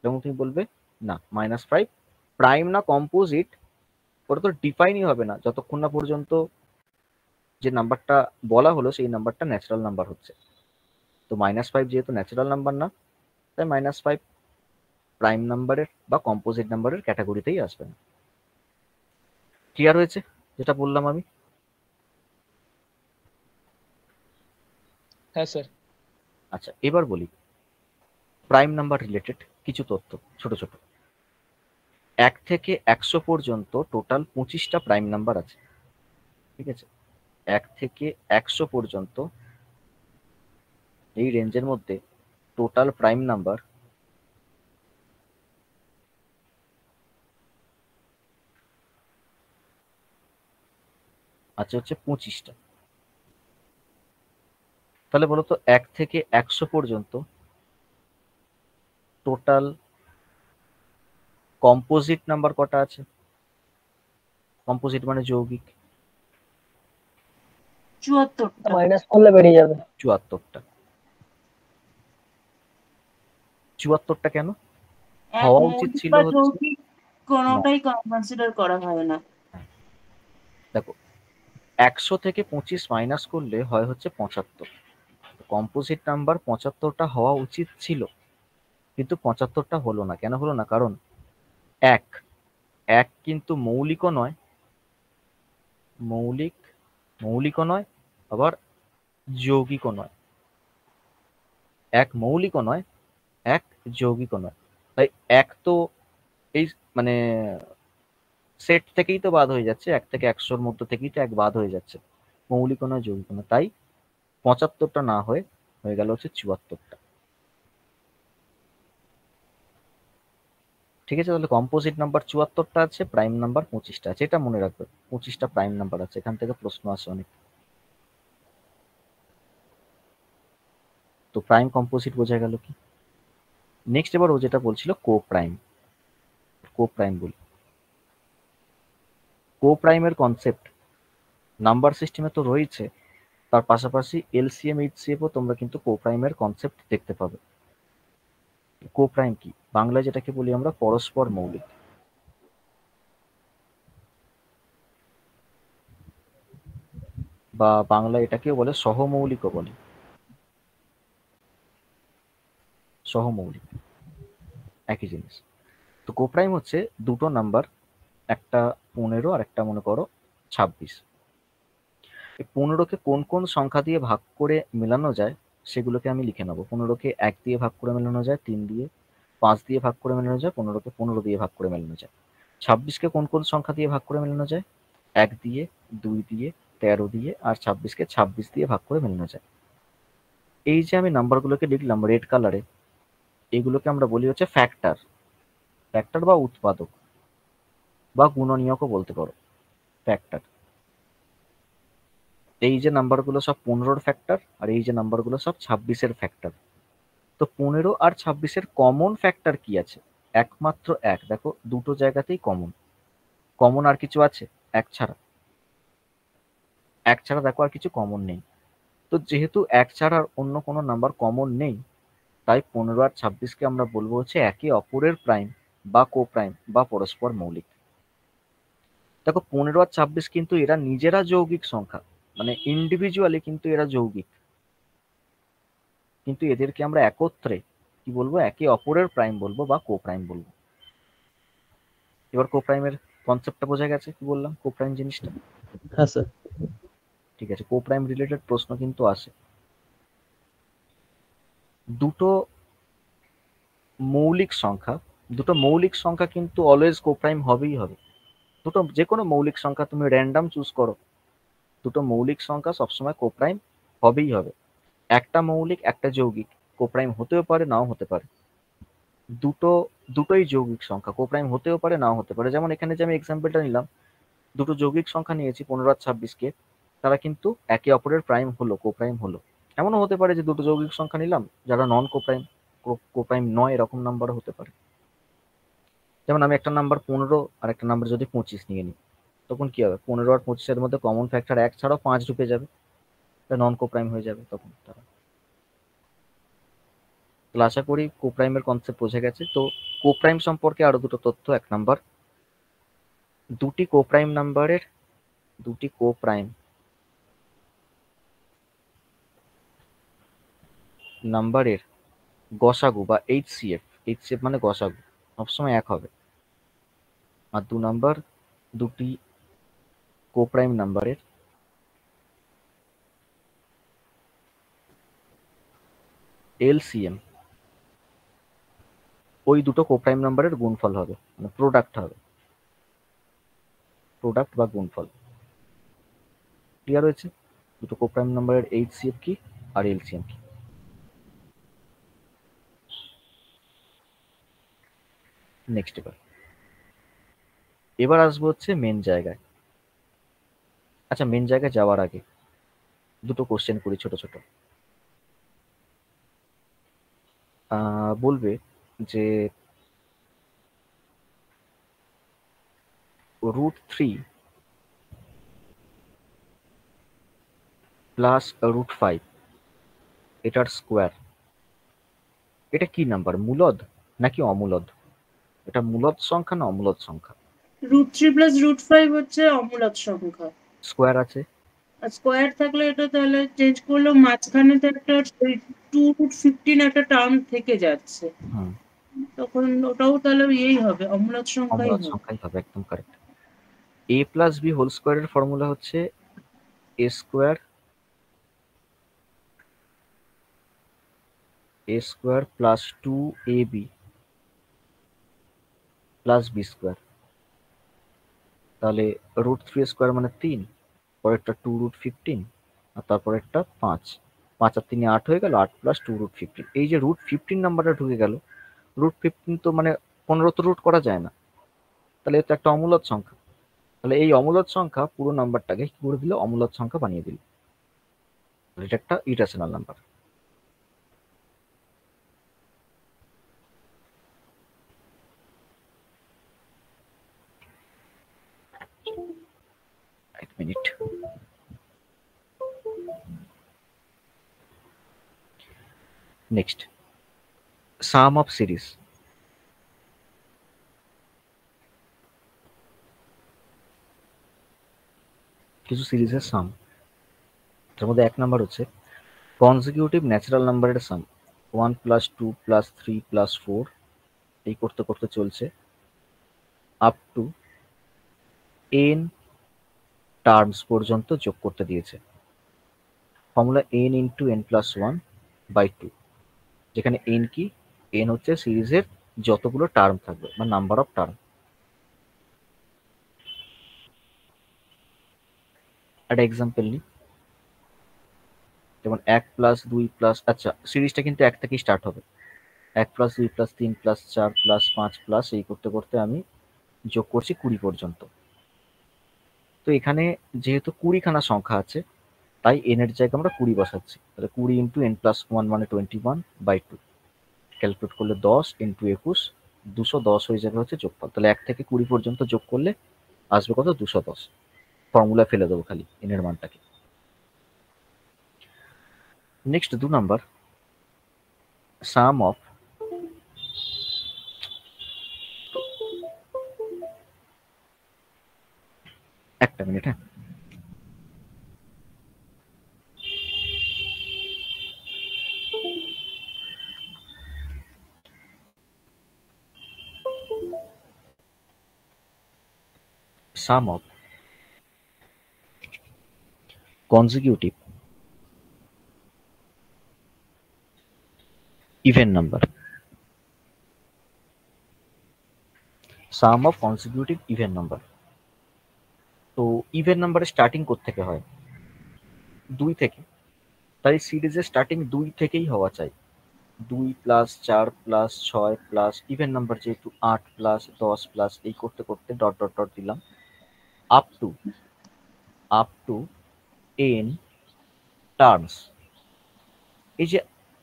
যেমন তুমি বলবে না, -5 প্রাইম না কম্পোজিট ওটা তো ডিফাইনই হবে না যতক্ষণ না পর্যন্ত যে নাম্বারটা বলা হলো সেই নাম্বারটা ন্যাচারাল নাম্বার হচ্ছে। তো -5 যেহেতু ন্যাচারাল নাম্বার না, তাই -5 প্রাইম নাম্বারের বা কম্পোজিট নাম্বারের ক্যাটাগরিতেই আসবে না। ক্লিয়ার হয়েছে যেটা বললাম আমি? হ্যাঁ স্যার। আচ্ছা, এবার বলি প্রাইম নাম্বার রিলেটেড কিছু তথ্য ছোট ছোট। 1 থেকে 100 পর্যন্ত টোটাল 25টা প্রাইম নাম্বার আছে, ঠিক আছে? 1 থেকে 100 পর্যন্ত এই রেঞ্জের মধ্যে টোটাল প্রাইম নাম্বার আছে হচ্ছে 25টা। তাহলে বলো তো 1 থেকে 100 পর্যন্ত টোটাল কম্পোজিট নাম্বার কটা আছে? কম্পোজিট মানে যৌগিক। 74টা। মাইনাস করলে বেরিয়ে যাবে। 74টা। 74টা কেন? এক হওয়া উচিত মৌলিক ছিল বা হচ্ছে, যৌগিক কোনোটাই কনসিডার করা হয় না। দেখো 100 থেকে 25 মাইনাস করলে হয় হচ্ছে 75। কম্পোজিট নাম্বার 75টা হওয়া উচিত ছিল, কিন্তু 75টা হলো না। কেন হলো না? কারণ এক এক কিন্তু মৌলিকও নয়, মৌলিকও নয়, আবার যৌগিকও নয়। এক মৌলিকও নয়, এক যৌগিকও নয়। তাই এক তো এই মানে সেট থেকেই তো বাদ হয়ে যাচ্ছে, 1 থেকে 100-র মধ্যে থেকেই তো এক বাদ হয়ে যাচ্ছে। মৌলিকও নয়, যৌগিকও নয়। তাই 75টা না হয়ে হয়ে গেল হচ্ছে 74টা। ঠিক আছে, তাহলে কম্পোজিট নাম্বার 74টা আছে, প্রাইম নাম্বার 25টা আছে। এটা মনে রাখবে, 25টা প্রাইম নাম্বার আছে। এখান থেকে প্রশ্ন আসে অনেক। তো প্রাইম কম্পোজিট বোঝা গেল কি। নেক্সট এবার ও যেটা বলছিল কো প্রাইম বলি। কো প্রাইমের কনসেপ্ট নাম্বার সিস্টেমে তো রয়েছে, তার পাশাপাশি এলসিএম এইচসিএফ ও তোমরা কিন্তু কো প্রাইমের কনসেপ্ট দেখতে পাবে। কো প্রাইম কি? বাংলায় যেটাকে বলি আমরা পরস্পর মৌলিক, বা বাংলায় এটাকেও বলে সহমৌলিকও বলে। সহমৌলিক একই জিনিস। তো কো প্রাইম হচ্ছে দুটো নাম্বার, একটা 15 আর একটা মনে করো 26। এই 15কে কোন কোন সংখ্যা দিয়ে ভাগ করে মেলানো যায় সেগুলোকে আমি লিখে নেবো। 15কে 1 দিয়ে ভাগ করে মেলানো যায়, 3 দিয়ে, 5 দিয়ে ভাগ করে মেলানো যায়, 15কে 15 দিয়ে ভাগ করে মেলানো যায়। 26কে কোন কোন সংখ্যা দিয়ে ভাগ করে মেলানো যায়? 1 দিয়ে, 2 দিয়ে, 13 দিয়ে, আর 26কে 26 দিয়ে ভাগ করে মেলানো যায়। এই যে আমি নাম্বারগুলোকে লিখলাম রেড কালারে, এগুলোকে আমরা বলি হচ্ছে ফ্যাক্টর বা উৎপাদক বা গুণনীয়কও বলতে পারো। ফ্যাক্টর। এই যে নাম্বারগুলো সব 15-র ফ্যাক্টর, আর এই যে নাম্বারগুলো সব 26-এর ফ্যাক্টর। তো 15 আর 26-এর কমন ফ্যাক্টর কি আছে? একমাত্র এক। দেখো দুটো জায়গাতেই কমন। কমন আর কিছু আছে? এক ছাড়া। এক ছাড়া দেখো আর কিছু কমন নেই। তো যেহেতু এক ছাড়া আর অন্য কোনো নাম্বার কমন নেই, তাই 15 আর 26কে আমরা বলবো হচ্ছে একে অপরের প্রাইম বা কো প্রাইম বা পরস্পর মৌলিক। দেখো 15 আর 26 কিন্তু এরা নিজেরা যৌগিক সংখ্যা, মানে ইন্ডিভিজুয়ালি কিন্তু এরা যৌগিক, কিন্তু এদেরকে আমরা একত্রে কি বলবো? একে অপরের প্রাইম বলবো বা কো প্রাইম বলবো। এবার কো প্রাইমের কনসেপ্টটা বোঝা গেছে কি বললাম, কো প্রাইম জিনিসটা। হ্যাঁ স্যার। ঠিক আছে, কো প্রাইম রিলেটেড প্রশ্ন কিন্তু আসে। দুটো মৌলিক সংখ্যা কিন্তু অলওয়েজ কো প্রাইম হবেই হবে। দুটো যে কোনো মৌলিক সংখ্যা তুমি র্যান্ডম চুজ করো, দুটো মৌলিক সংখ্যা সবসময় কো প্রাইম হবেই হবে। একটা মৌলিক একটা যৌগিক, কো প্রাইম হতেও পারে নাও হতে পারে। দুটোই যৌগিক সংখ্যা, কো প্রাইম হতেও পারে নাও হতে পারে। যেমন এখানে যে আমি এক্সাম্পলটা নিলাম, দুটো যৌগিক সংখ্যা নিয়েছি 15 আর 26কে, তারা কিন্তু একে অপরের প্রাইম হলো, কো প্রাইম হলো। এমনও হতে পারে যে দুটো যৌগিক সংখ্যা নিলাম যারা নন কো প্রাইম নয়, এরকম নাম্বারও হতে পারে। যেমন আমি একটা নাম্বার 15 আর একটা নাম্বার যদি 25 নিয়ে নিই, তখন কি হবে? 15 আর 25-এর মধ্যে কমন ফ্যাক্টর 1 ছাড়াও 5 ঢুকে যাবে, নন কো প্রাইম হয়ে যাবে তখন তারা। তাহলে আশা করি কো প্রাইমের কনসেপ্ট বোঝা গেছে। তো কো প্রাইম সম্পর্কে আরো দুটো তথ্য। 1 নাম্বার, দুটি কো প্রাইম নাম্বারের গসাগু বা এইচসিএফ মানে গসাগু সবসময় এক হবে। আর 2 নাম্বার, দুটি কো প্রাইম নাম্বারের এলসিএম ওই দুটো কো প্রাইম নাম্বারের গুণফল হবে, মানে প্রোডাক্ট বা গুণফল। ক্লিয়ার হয়েছে? দুটো কো প্রাইম নাম্বারের এইচসিএফ কি আর এলসিএম কি। নেক্সট এবার আসবো হচ্ছে মেন জায়গায়। আচ্ছা, মেন জায়গায় যাওয়ার আগে দুটো কোশ্চেন করি ছোট ছোট। বলবে যে √3 প্লাস √5 এটার স্কোয়ার, এটা কি নাম্বার, মূলদ নাকি অমূলদ? এটা মূলদ সংখ্যা না অমূলদ সংখ্যা? √3 প্লাস √5 হচ্ছে অমূলদ সংখ্যা। স্কোয়ার আছে, আর স্কোয়ার থাকলে এটা তাহলে চেঞ্জ করলেও মাঝখানে তো একটা 2√15 একটা টার্ম থেকে যাচ্ছে, হুম, তখন ওটাও তাহলে ইয়েই হবে, অমূলদ সংখ্যাই অমূলদ হবে। সংখ্যাই হবে, একদম correct. a plus B whole স্কোয়ারের ফর্মুলা হচ্ছে a square plus 2ab plus B square. তাহলে √3 স্কোয়ার মানে 3, পরেরটা 2√15 আর তারপর একটা 5, 5 আর 3 8 হয়ে গেল, 8 প্লাস 2√15। এই যে √15 নাম্বারটা ঢুকে গেল, √15 তো মানে 15 তো রুট করা যায় না, তাহলে এটা একটা অমূলদ সংখ্যা। তাহলে এই অমূলদ সংখ্যা পুরো নাম্বারটাকে কি করে দিল, অমূলদ সংখ্যা বানিয়ে দিল। এটা একটা ইরেশনাল নাম্বার। এক minute. Next, some of series. কিছু সিরিজের সাম, তার মধ্যে 1 নাম্বার হচ্ছে কনজিকিউটিভ ন্যাচারাল নাম্বারের সাম, 1 প্লাস 2 প্লাস 3 প্লাস 4, এই করতে করতে চলছে আপ টু n টার্মস পর্যন্ত যোগ করতে দিয়েছে। Formula n into n plus 1/2, যেখানে n কি, n হচ্ছে সিরিজের যতগুলো টার্ম থাকবে বা নাম্বার অফ টার্ম। একটা এক্সাম্পল নিই, যেমন 1 প্লাস 2 প্লাস, আচ্ছা সিরিজটা কিন্তু 1 থেকেই স্টার্ট হবে, 1 plus 2 plus 3 plus 4 plus 5 plus এই করতে করতে আমি যোগ করছি 20 পর্যন্ত। তো এখানে যেহেতু 20খানা সংখ্যা আছে, তাই n এর জায়গায় আমরা 20 বসাচ্ছি। তাহলে 20 ইন্টু n প্লাস 1 মানে 21/2, ক্যালকুলেট করলে 10 ইন্টু 21, 210 হয়ে যাবে হচ্ছে যোগফল। তাহলে 1 থেকে 20 পর্যন্ত যোগ করলে আসবে কত, 210। ফর্মুলা ফেলে দেবো খালি n এর মানটাকে। নেক্সট 2 নাম্বার, সাম অফ একটা মিনিট, হ্যাঁ, sum of consecutive even number, sum of consecutive even number। তো ইভেন নাম্বারের স্টার্টিং কোত্থেকে হয়, 2 থেকে, তাই সিরিজের স্টার্টিং 2 থেকেই হওয়া চাই। 2 plus 4 plus 6 plus even number যেহেতু 8 প্লাস 10 প্লাস এই করতে করতে ডট ডট ডট দিলাম আপ টু n টার্মস।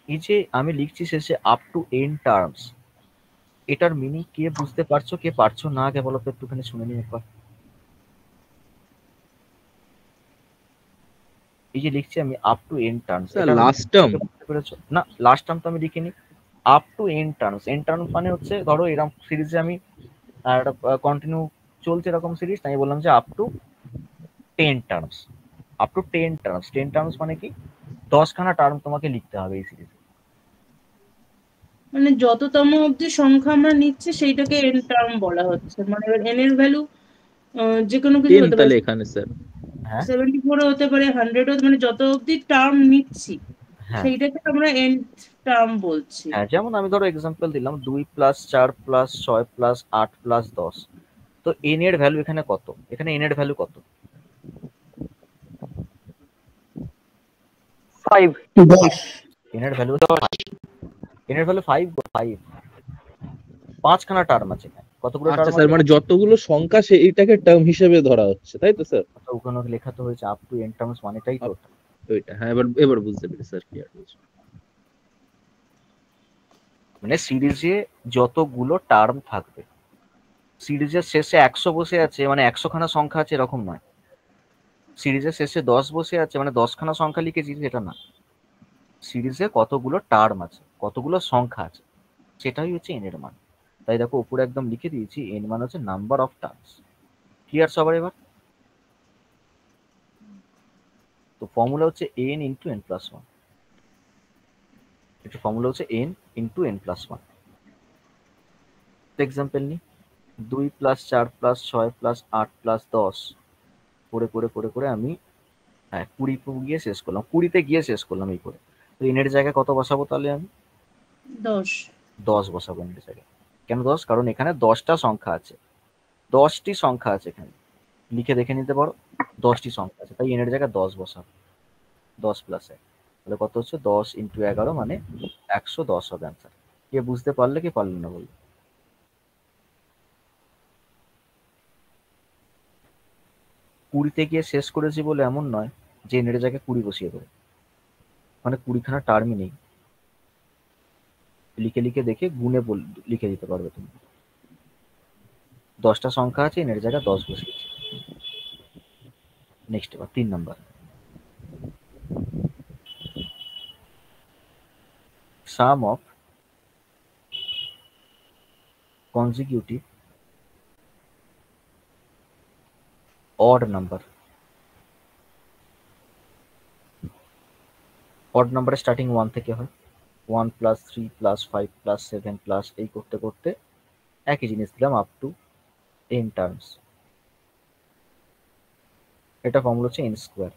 এই যে আমি লিখছি শেষে আপ টু n টার্মস, এটার মিনিং কে বুঝতে পারছো, কে পারছো না আগে বলো তো, একটুখানি শুনে নিই একবার। এই যে লিখছি আমি up to n terms, sir last term, বুঝতে পেরেছো না? লাস্ট টার্ম তো আমি লিখিনি, up to n terms. n terms মানে হচ্ছে ধরো এরকম সিরিজে আমি কন্টিনিউ চলছে এরকম সিরিজ, তাই বললাম যে up to 10 terms. Up to 10 terms, 10 terms মানে কি 10খানা টার্ম তোমাকে লিখতে হবে এই সিরিজে। মানে যততম অবধি সংখ্যা আমরা নিচ্ছি সেইটাকে n টার্ম বলা হচ্ছে, মানে এবার n এর ভ্যালু যে কোনো কিছু 10 হতে তাহলে পারে, এখানে স্যার। হ্যাঁ 74 হতে পারে, 100, মানে যত অবধি টার্ম নিচ্ছি হ্যাঁ সেইটাকে আমরা n টার্ম বলছি। হ্যাঁ, যেমন আমি ধরো এক্সাম্পল দিলাম 2 প্লাস 4 প্লাস 6 প্লাস 8 প্লাস 10, তো n এর ভ্যালু এখানে কত, এখানে n এর ভ্যালু কত, 5 10 n এর ভ্যালু 5, n এর ভ্যালু 5, 5 5খানা টার্ম আছে এখানে। কতগুলো আচ্ছা টার্ম স্যার, আছে মানে যতগুলো সংখ্যা সেইটাকে টার্ম হিসেবে ধরা হচ্ছে, তাই তো স্যার? ওখানে লেখা তো হয়েছে আপ টু এন টার্মস, মানেটাই তো ওটা। ওইটা, হ্যাঁ, এবার এবার বুঝতে পেরেছি স্যার, ক্লিয়ার হয়েছে। মানে সিরিজে যতগুলো টার্ম থাকবে, সিরিজের শেষে 100 বসে আছে মানে 100 খানা সংখ্যা আছে এরকম নয়। সিরিজের শেষে 10 বসে আছে মানে 10 খানা সংখ্যা লিখেছি সেটা না। সিরিজে কতগুলো টার্ম আছে, কতগুলো সংখ্যা আছে, সেটাই হচ্ছে এন এর মান। তাই দেখো উপরে একদম লিখে দিয়েছি, এন মান হচ্ছে নাম্বার অফ টার্মস। ক্লিয়ার সবার এবার? তো ফর্মুলা হচ্ছে N into N plus one. এটা ফর্মুলা হচ্ছে N into N plus one. Example নিই, 2 প্লাস 4 প্লাস 6 প্লাস 8 প্লাস 10 করে করে করে করে আমি 20 গিয়ে শেষ করলাম, 20-তে গিয়ে শেষ করলাম এই করে। তো এনের জায়গায় কত বসাবো তাহলে আমি? 10। 10 বসাবো এনের জায়গায়। কেন 10? কারণ এখানে 10টা সংখ্যা আছে, 10টি সংখ্যা আছে এখানে, লিখে দেখে নিতে পারো 10টি সংখ্যা আছে, তাই এনের জায়গায় 10 বসাবো। 10 প্লাস 1 তাহলে কত হচ্ছে? 10 ইন্টু 11 মানে 110 হবে অ্যান্সার। কে বুঝতে পারলে কি পারলে না বললো? 20-তে গিয়ে শেষ করেছি বলে এমন নয় যে এনের জায়গায় 20 বসিয়ে দেবো, মানে 20খানা টার্মই নেই। লিখে লিখে দেখে গুনে লিখে দিতে পারবে তুমি। 10টা সংখ্যা আছে, এনের জায়গায় 10 বসিয়েছি। নেক্সট এবার 3 number. Sum of consecutive odd number. odd number starting 1 থেকে হয়, 1 প্লাস 3 প্লাস 5 প্লাস 7 প্লাস এই করতে করতে একই জিনিস দিলাম আপ টু n টার্মস। এটা ফর্মুলা হচ্ছে n স্কোয়ার।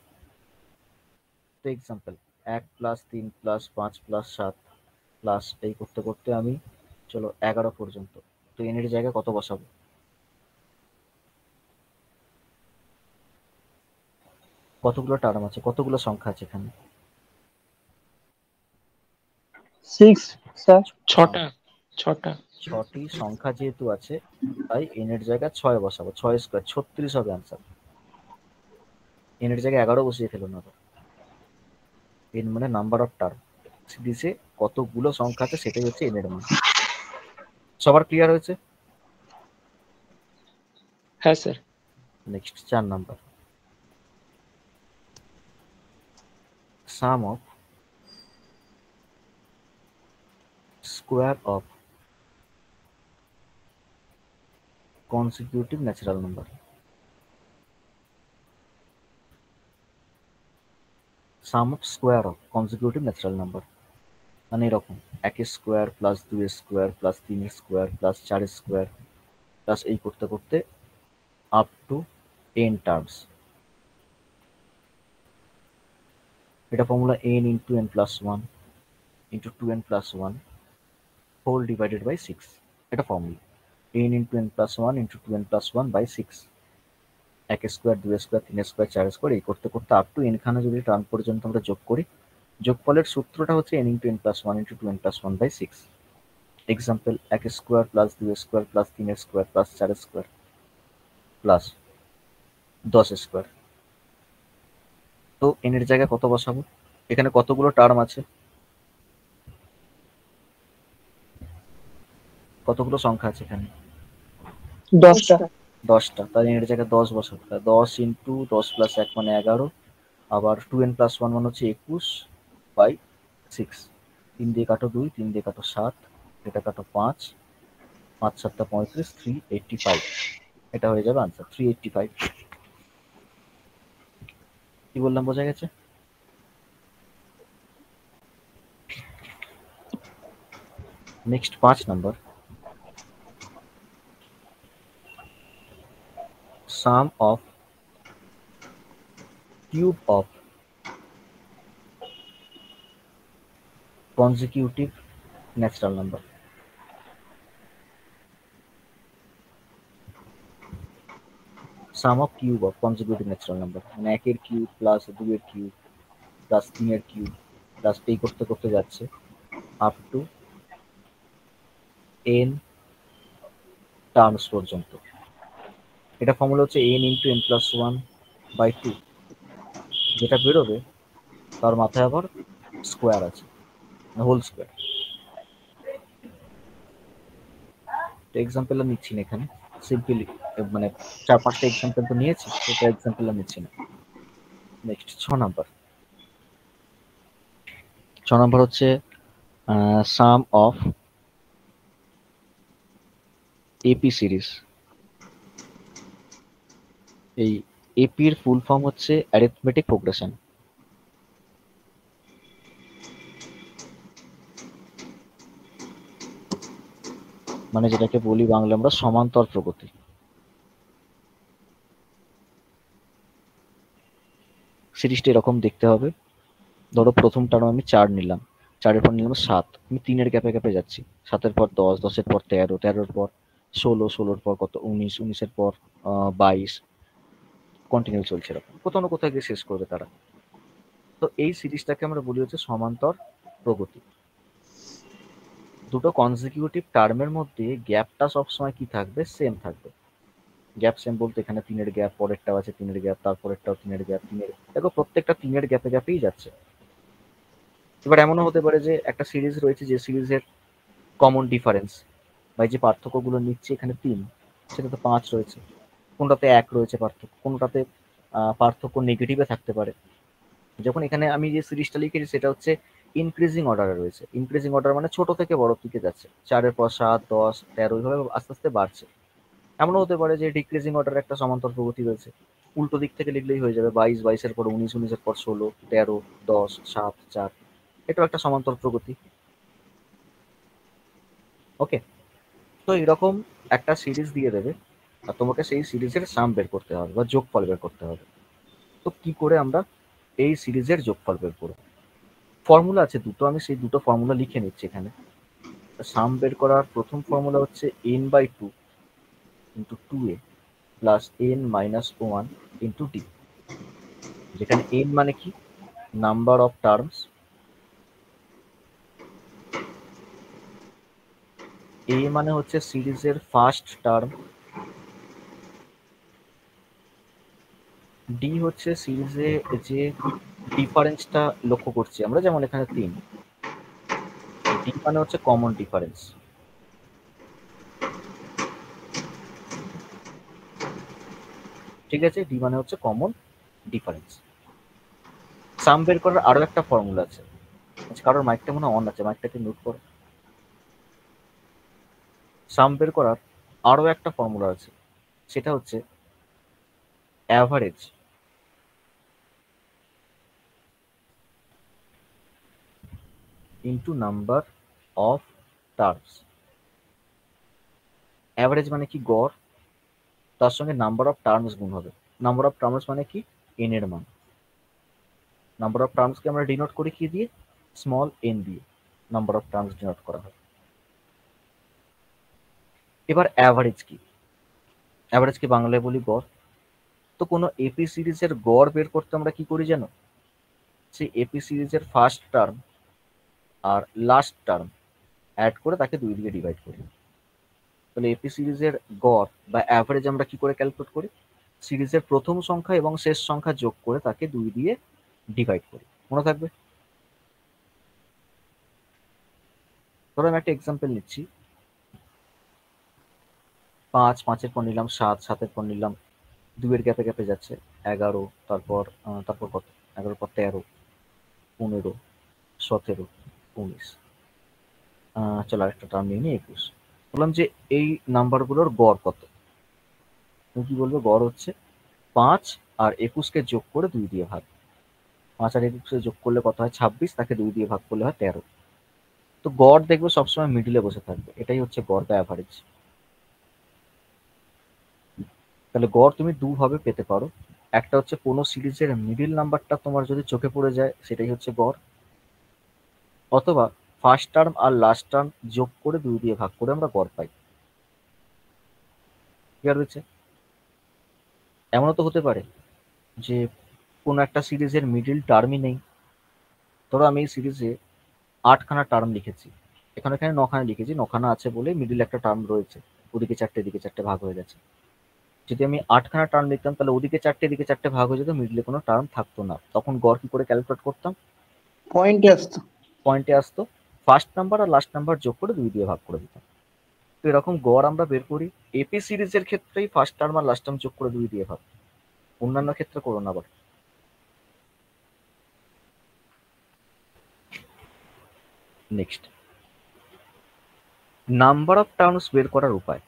তো example 1 plus 3 plus 5 plus 7 plus এই করতে করতে আমি চলো 11 পর্যন্ত। তো n এর জায়গায় কত বসাবো? কতগুলো টার্ম আছে, কতগুলো সংখ্যা আছে এখানে? 6 স্যার। 6টা 6টি সংখ্যা যেহেতু আছে তাই n এর জায়গায় 6 বসাবো। 6 স্কোয়ার 36 হবে অ্যান্সার। n এর জায়গায় 11 বসিয়ে ফেলো না তো। n মানে নাম্বার অফ টার্ম, সিরিজে কতগুলো সংখ্যা আছে সেটাই হচ্ছে n এর মান। সবার ক্লিয়ার হয়েছে? হ্যাঁ sir. Next 4 number. Sum of square of consecutive natural number. Sum of square of consecutive natural number মানে এরকম 1 square plus 2 square plus 3 square plus 4 square plus এই করতে করতে আপ টু n টার্মস। এটা formula n into n plus 1 into 2n plus 1 whole divided by 6। এটা formula n into n plus 1 into 2n plus 1 by 6। 1 square 2 square 3 square 4 square এই করতে করতে up to n খানা যদি term পর্যন্ত আমরা যোগ করি, যোগফলের সূত্রটা হচ্ছে n into n plus 1 into 2n plus 1 by 6। Example 1 square plus 2 square plus 3 square plus 4 square plus 10 square. তো n এর জায়গায় কত বসাবো? এখানে কতগুলো টার্ম আছে, কতগুলো সংখ্যা আছে এখানে? 10টা। 10টা। তাহলে n এর জায়গায় 10 বসাবো। 10 ইন্টু 10 প্লাস 1 মানে 11, আবার 2n প্লাস 1 মানে হচ্ছে 21 বাই 6। 3 দিয়ে কাটো 2, 3 দিয়ে কাটো 7, এটা কাটো 5, 5 7টা 35, 385। এটা হয়ে যাবে আনসার 385। কি বললাম বোঝা গেছে? Next 5 number. Sum of cube of consecutive natural number. Sum of cube of consecutive natural number মানে 1 এর কিউব প্লাস 2 এর কিউব প্লাস 3 এর কিউব প্লাস এই করতে করতে যাচ্ছে আপ টু n টার্মস পর্যন্ত। এটা ফর্মুলা হচ্ছে n ইন্টু n প্লাস 1/2, যেটা বেরোবে তার মাথায় আবার স্কোয়ার আছে, হোল স্কোয়ার। এক্সাম্পল নিচ্ছি না এখানে, সিম্পলি মানে 4-5টা এক্সাম্পল তো নিয়েছি, সেটা এক্সাম্পল নিচ্ছি না। নেক্সট 6 নাম্বার হচ্ছে সাম অফ এপি সিরিজ। এই এপি এর ফুল ফর্ম হচ্ছে অ্যারিথমেটিক প্রোগ্রেশন। মানে যেটাকে বলি বাংলা আমরা সমান্তর প্রগতি। সিরিজটা এরকম দেখতে হবে। ধরো প্রথম টার্ম আমি 4 নিলাম, 4-এর পর নিলাম 7, আমি 3-এর গ্যাপে গ্যাপে যাচ্ছি। 7-এর পর 10, 10-এর পর 13, 13-এর পর 16, 16-এর পর কত 19, 19-এর পর 22, কন্টিনিউ চলছে এরকম, কোথাও না কোথাও গিয়ে শেষ করবে তারা। তো এই সিরিজটাকে আমরা বলি হচ্ছে সমান্তর প্রগতি। দুটো কনজিকিউটিভ টার্মের মধ্যে গ্যাপটা সবসময় কি থাকবে, সেম থাকবে। গ্যাপ সেম বলতে এখানে 3-এর গ্যাপ, পরেরটাও আছে 3-এর গ্যাপ, তারপরেরটাও 3-এর গ্যাপ, 3-এর, দেখো প্রত্যেকটা 3-এর গ্যাপে গ্যাপেই যাচ্ছে। এবার এমনও হতে পারে যে একটা সিরিজ রয়েছে, যে সিরিজের কমন ডিফারেন্স বা যে পার্থক্যগুলো নিচ্ছে এখানে 3, সেটাতে 5 রয়েছে, কোনটাতে 1 রয়েছে পার্থক্য, কোনটাতে পার্থক্য নেগেটিভে থাকতে পারে। যখন এখানে আমি যে সিরিজটা লিখেছি সেটা হচ্ছে ইনক্রিজিং অর্ডারে রয়েছে। ইনক্রিজিং অর্ডার মানে ছোট থেকে বড় দিকে যাচ্ছে, 4-এর পর 7, 10, 13 এইভাবে আস্তে আস্তে বাড়ছে। এমনও হতে পারে যে ডিক্রিজিং অর্ডারে একটা সমান্তর প্রগতি রয়েছে, উল্টো দিক থেকে লিখলেই হয়ে যাবে, 22, 22-এর পর 19, 19-এর পর 16, 13, 10, 7, 4, এটাও একটা সমান্তর প্রগতি। ওকে, তো এরকম একটা সিরিজ দিয়ে দেবে আর তোমাকে সেই সিরিজের সাম বের করতে হবে বা যোগফল বের করতে হবে। তো কি করে আমরা এই সিরিজের যোগফল বের করব? ফর্মুলা আছে দুটো, আমি সেই দুটো ফর্মুলা লিখে নিচ্ছি এখানে। সাম বের করার প্রথম ফর্মুলা হচ্ছে n/2 into 2a plus n-1 into d, যেখানে n মানে কি, নাম্বার অফ টার্মস, a মানে হচ্ছে সিরিজের ফার্স্ট টার্ম, d হচ্ছে সিরিজে যে ডিফারেন্সটা লক্ষ্য করছি আমরা, যেমন এখানে 3, d মানে হচ্ছে কমন ডিফারেন্স। ঠিক আছে, d মানে হচ্ছে কমন ডিফারেন্স। সাম বের করার আরো একটা ফর্মুলা আছে। আচ্ছা, কারোর মাইকটা মনে হয় অন আছে, মাইকটাকে মিউট করো। সাম বের করার আরো একটা ফর্মুলা আছে, সেটা হচ্ছে average into number of terms. Average মানে কি, গড়, তার সঙ্গে নাম্বার অফ টার্মস গুণ হবে। নাম্বার অফ টার্মস মানে কি, এন এর মান। নাম্বার অফ টার্মসকে আমরা ডিনোট করি কি দিয়ে, স্মল এন দিয়ে নাম্বার অফ টার্মস ডিনোট করা হয়। এবার অ্যাভারেজ কি, অ্যাভারেজকে বাংলায় বলি গড়। তো কোনো এপি সিরিজের গড় বের করতে আমরা কি করি জানো, সেই এপি সিরিজের ফার্স্ট টার্ম আর লাস্ট টার্ম অ্যাড করে তাকে 2 দিয়ে ডিভাইড করি। তাহলে এপি সিরিজের গড় বা অ্যাভারেজ আমরা কি করে ক্যালকুলেট করি, সিরিজের প্রথম সংখ্যা এবং শেষ সংখ্যা যোগ করে তাকে 2 দিয়ে ডিভাইড করি। মনে থাকবে? ধরো আমি একটা এক্সাম্পল নিচ্ছি, 5, 5-এর পর নিলাম 7, 7-এর পর নিলাম 2-এর গ্যাপে গ্যাপে যাচ্ছে 11, তারপর কত, 11-এর পর 13, 15, 17, 19, চলো আরেকটা টার্ম নিয়ে নিই 21। বললাম যে এই নাম্বারগুলোর গড় কত, তুমি কি বলবে, গড় হচ্ছে 5 আর 21-কে যোগ করে 2 দিয়ে ভাগ। 5 আর 21-কে যোগ করলে কত হয়, 26, তাকে 2 দিয়ে ভাগ করলে হয় 13। তো গড় দেখবে সবসময় মিডিলে বসে থাকবে, এটাই হচ্ছে গড় বা অ্যাভারেজ। তাহলে গড় তুমি দুভাবে পেতে পারো, একটা হচ্ছে কোনো সিরিজের মিডিল নাম্বারটা তোমার যদি চোখে পড়ে যায় সেটাই হচ্ছে গড়, অথবা ফার্স্ট টার্ম আর লাস্ট টার্ম যোগ করে 2 দিয়ে ভাগ করে আমরা গড় পাই। ক্লিয়ার হয়েছে? এমনও তো হতে পারে যে কোনো একটা সিরিজের মিডিল টার্মই নেই। ধরো আমি এই সিরিজে 8খানা টার্ম লিখেছি, এখানে এখানে নখানা লিখেছি, নখানা আছে বলে মিডিল একটা টার্ম রয়েছে, ওদিকে চারটে এদিকে চারটে ভাগ হয়ে গেছে। যদি আমি 8খানা টার্ম লিখতাম তাহলে ওদিকে চারটে এদিকে চারটে ভাগ হয়ে যেত, মিডলে কোনো টার্ম থাকতো না। তখন গড় কি করে ক্যালকুলেট করতাম? পয়েন্টে আসতো। পয়েন্টে আসতো, ফার্স্ট নাম্বার আর লাস্ট নাম্বার যোগ করে 2 দিয়ে ভাগ করে দিতাম। তো এরকম গড় আমরা বের করি। এপি সিরিজের ক্ষেত্রেই ফার্স্ট টার্ম আর লাস্ট টার্ম যোগ করে 2 দিয়ে ভাগ, অন্যান্য ক্ষেত্রে করো না। আবার নেক্সট, নাম্বার অফ টার্মস বের করার উপায়।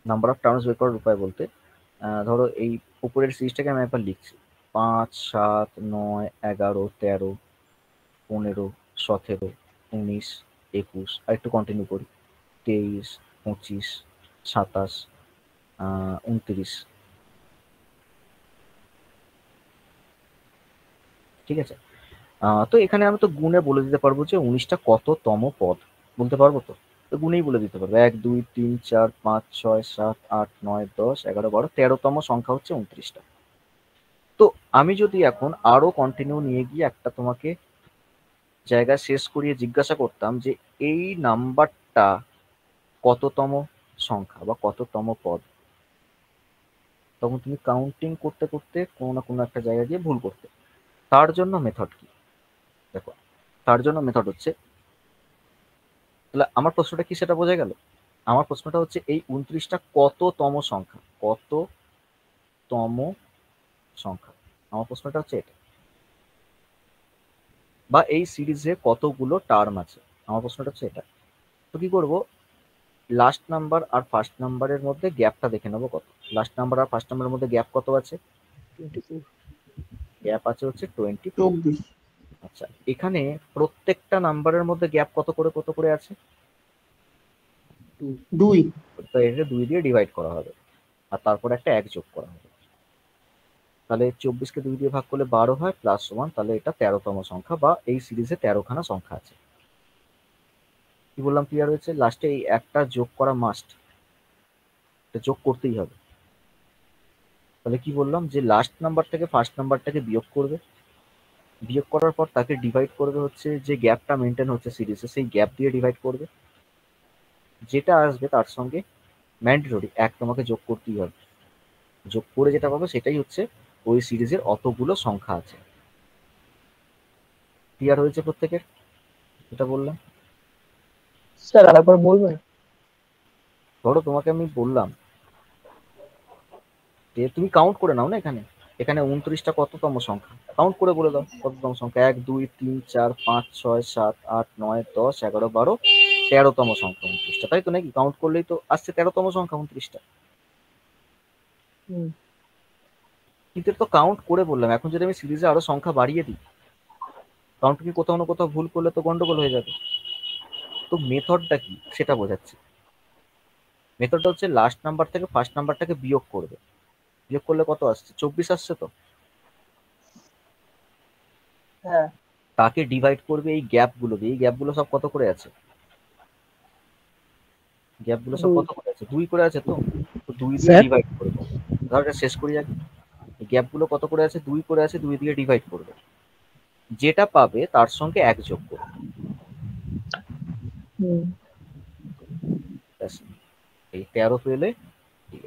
নাম্বার অফ টার্মস বের করার উপায় বলতে ধরো এই উপরের সিরিজটাকে আমি একবার লিখছি, 5, 7, 9, 11, 13, 15, 17, 19, 21, আর একটু কন্টিনিউ করি, 23, 25, 27, 29। ঠিক আছে, তো এখানে আমি তো গুণে বলে দিতে পারবো যে 19টা কততম পদ, বলতে পারবো তো? তো গুণেই বলে দিতে পারবো, 1, 2, 3, 4, 5, 6, 7, 8, 9, 10, 11, 12, 13তম সংখ্যা হচ্ছে 29টা। তো আমি যদি এখন আরো কন্টিনিউ নিয়ে গিয়ে একটা তোমাকে জায়গা শেষ করিয়ে জিজ্ঞাসা করতাম যে এই নাম্বারটা কততম সংখ্যা বা কততম পদ, তখন তুমি কাউন্টিং করতে করতে কোনো না কোনো একটা জায়গায় গিয়ে ভুল করতে। তার জন্য মেথড কি? দেখো, তার জন্য মেথড হচ্ছে, তাহলে আমার প্রশ্নটা কি সেটা বোঝা গেল? আমার প্রশ্নটা হচ্ছে এই 29টা কততম সংখ্যা, কততম সংখ্যা, আমার প্রশ্নটা হচ্ছে এটা। বা এই সিরিজে কতগুলো টার্ম আছে, আমার প্রশ্নটা হচ্ছে এটা। তো কি করবো, লাস্ট নাম্বার আর ফার্স্ট নাম্বারের মধ্যে গ্যাপটা দেখে নেবো কত। লাস্ট নাম্বার আর ফার্স্ট নাম্বারের মধ্যে গ্যাপ কত আছে? 24, গ্যাপ আছে হচ্ছে 24। 24। আচ্ছা, এখানে প্রত্যেকটা নাম্বারের মধ্যে গ্যাপ কত করে আছে? 2। তো এটা 2 দিয়ে ডিভাইড করা হবে, আর তারপর একটা 1 যোগ করা হবে। তাহলে 24কে 2 দিয়ে ভাগ করলে 12 হয়, প্লাস 1, তাহলে এটা 13তম সংখ্যা, বা এই সিরিজে 13খানা সংখ্যা আছে। কি বললাম, ক্লিয়ার হয়েছে? লাস্টে এই একটা যোগ করা মাস্ট, এটা যোগ করতেই হবে। তাহলে কি বললাম, যে লাস্ট নাম্বার থেকে ফার্স্ট নাম্বারটাকে বিয়োগ করবে, বিয়োগ করার পর তাকে ডিভাইড করবে হচ্ছে যে গ্যাপটা মেনটেন হচ্ছে সিরিজে, সেই গ্যাপ দিয়ে ডিভাইড করবে। যেটা আসবে তার সঙ্গে ম্যান্ডেটরি 1 তোমাকে যোগ করতেই হবে। যোগ করে যেটা পাবে সেটাই হচ্ছে ওই সিরিজের অতগুলো সংখ্যা আছে। ক্লিয়ার হয়েছে প্রত্যেকের? এটা বললাম। স্যার আরেকবার বলবেন? ধরো তোমাকে আমি বললাম যে তুমি কাউন্ট করে নাও না, এখানে এখানে 29টা কততম সংখ্যা, কাউন্ট করে বলে দাও কততম সংখ্যা। 1, 2, 3, 4, 5, 6, 7, 8, 9, 10, 11, 12, 13তম সংখ্যা 29টা, তাই তো? নাকি কাউন্ট করলেই তো আসছে 13তম সংখ্যা 29টা। হুম। কিন্তু এটা তো কাউন্ট করে বললাম, এখন যদি আমি সিরিজে আরো সংখ্যা বাড়িয়ে দিই, কাউন্ট কি কোথাও না কোথাও ভুল করলে তো গন্ডগোল হয়ে যাবে। তো মেথডটা কি সেটা বোঝাচ্ছি। মেথডটা হচ্ছে লাস্ট নাম্বার থেকে ফার্স্ট নাম্বারটাকে বিয়োগ করবে। বিয়োগ করলে কত আসছে? 24 আসছে তো। হ্যাঁ। তাকে ডিভাইড করবে এই গ্যাপগুলো দিয়ে। এই গ্যাপগুলো সব কত করে আছে? গ্যাপগুলো সব 2। কত করে আছে? 2 করে আছে তো। তো 2 দিয়ে স্যার? ডিভাইড করবে। ধর এটা শেষ করি আগে। এই গ্যাপগুলো কত করে আছে? 2 করে আছে, 2 দিয়ে ডিভাইড করবে। যেটা পাবে তার সঙ্গে 1 যোগ করবে। হুম। ব্যাস। এই 13 পেলে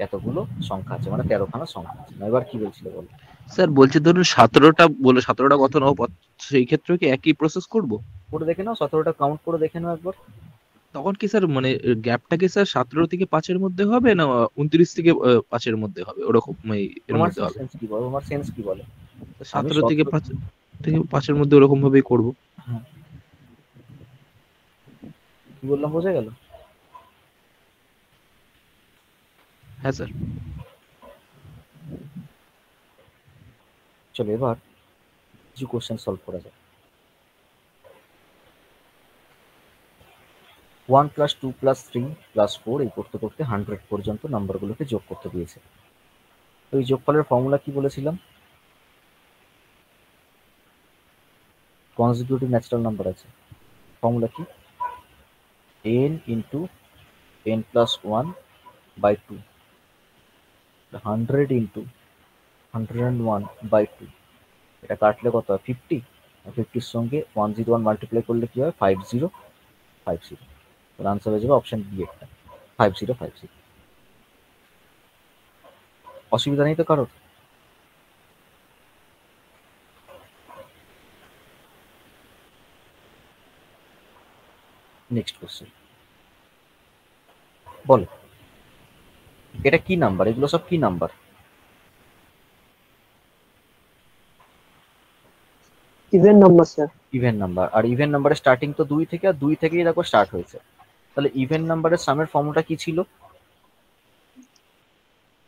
এতগুলো সংখ্যা আছে, মানে 13খানা সংখ্যা আছে। এবার কি বলছিলে বলো? স্যার বলছি ধরুন 17টা কত নাও, সেই ক্ষেত্রে কি একই প্রসেস করব? করে দেখে নাও, 17টা কাউন্ট করে দেখে নাও একবার। তখন কি স্যার মানে গ্যাপটা কি স্যার 17 থেকে 5-এর মধ্যে হবে, না 29 থেকে 5-এর মধ্যে হবে, ওরকম এর তোমার মধ্যে হবে? সেন্স কি বলো, তোমার সেন্স কি বলে? আমি 17 থেকে 5-এর মধ্যে ওরকম ভাবেই করব। হ্যাঁ, কি বললাম বোঝা গেল? হ্যাঁ স্যার। চলো এবার কিছু কোশ্চেন সলভ করা যায়। 1 + 2 + 3 + 4 এই করতে করতে 100 পর্যন্ত নাম্বারগুলোকে যোগ করতে দিয়েছে। তো এই যোগফলের ফর্মুলা কি বলেছিলাম? কনজিকিউটিভ ন্যাচারাল নাম্বার আছে। ফর্মুলা কি? n × n + 1/2, 100 × 101/2। এটা কাটলে কত হয়? 50। 50-র সঙ্গে 101 মাল্টিপ্লাই করলে কি হয়? 5050। আনসার হয়ে যাবে অপশন বি একটা 5050। অসুবিধা নেই তো কারোর? নেক্সট কোশ্চেন বলো, এটা কি নাম্বার? এগুলো সব কি number? Even number sir. Even number. আর ইভেন নাম্বারের স্টার্টিং তো 2 থেকে, আর 2 থেকেই দেখো স্টার্ট হয়েছে। তাহলে ইভেন নাম্বারের সামের ফর্মুলা কি ছিল?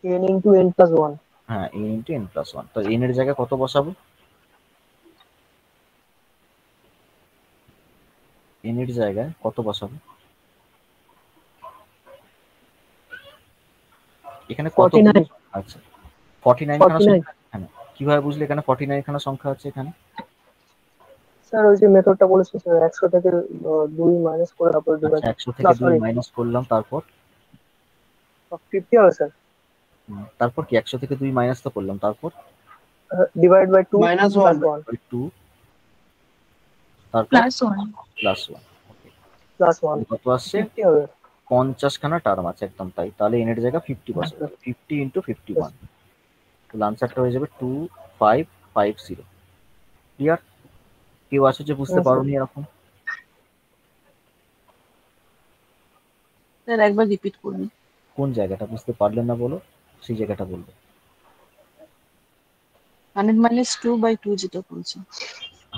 n into n plus 1। হ্যাঁ, n ইন্টু n প্লাস 1। তো n এর জায়গায় কত বসাবো? n এর জায়গায় কত বসাবো? এখানে কত 49। আচ্ছা 49 খানা 49 সংখ্যা এখানে কিভাবে বুঝলে এখানে 49 খানা সংখ্যা আছে এখানে? স্যার, ওই যে মেথডটা বলেছে স্যার, 100 থেকে 2 মাইনাস করে তারপর আচ্ছা ডিভাইড। 100 না থেকে 2 সরি, মাইনাস করলাম, তারপর 50 হবে স্যার। তারপর কি 100 থেকে 2 মাইনাস তো করলাম, তারপর ডিভাইড বাই 2 -1 প্লাস 1 2, তারপর +1। প্লাস 1। প্লাস 1 কত আসছে? 50 হবে। 50 খানা টার্ম আছে, একদম তাই। তাহলে n এর জায়গা 50 বসাবো, 50 ইন্টু 51। তাহলে আনসারটা হয়ে যাবে 2550। ক্লিয়ার? কেউ আছে যে বুঝতে হ্যাঁ, পারোনি এরকম? স্যার একবার রিপিট করুন। কোন জায়গাটা বুঝতে পারলেন না বলো, সেই জায়গাটা বলবে। 100 মাইনাস 2/2 যেটা বলছে।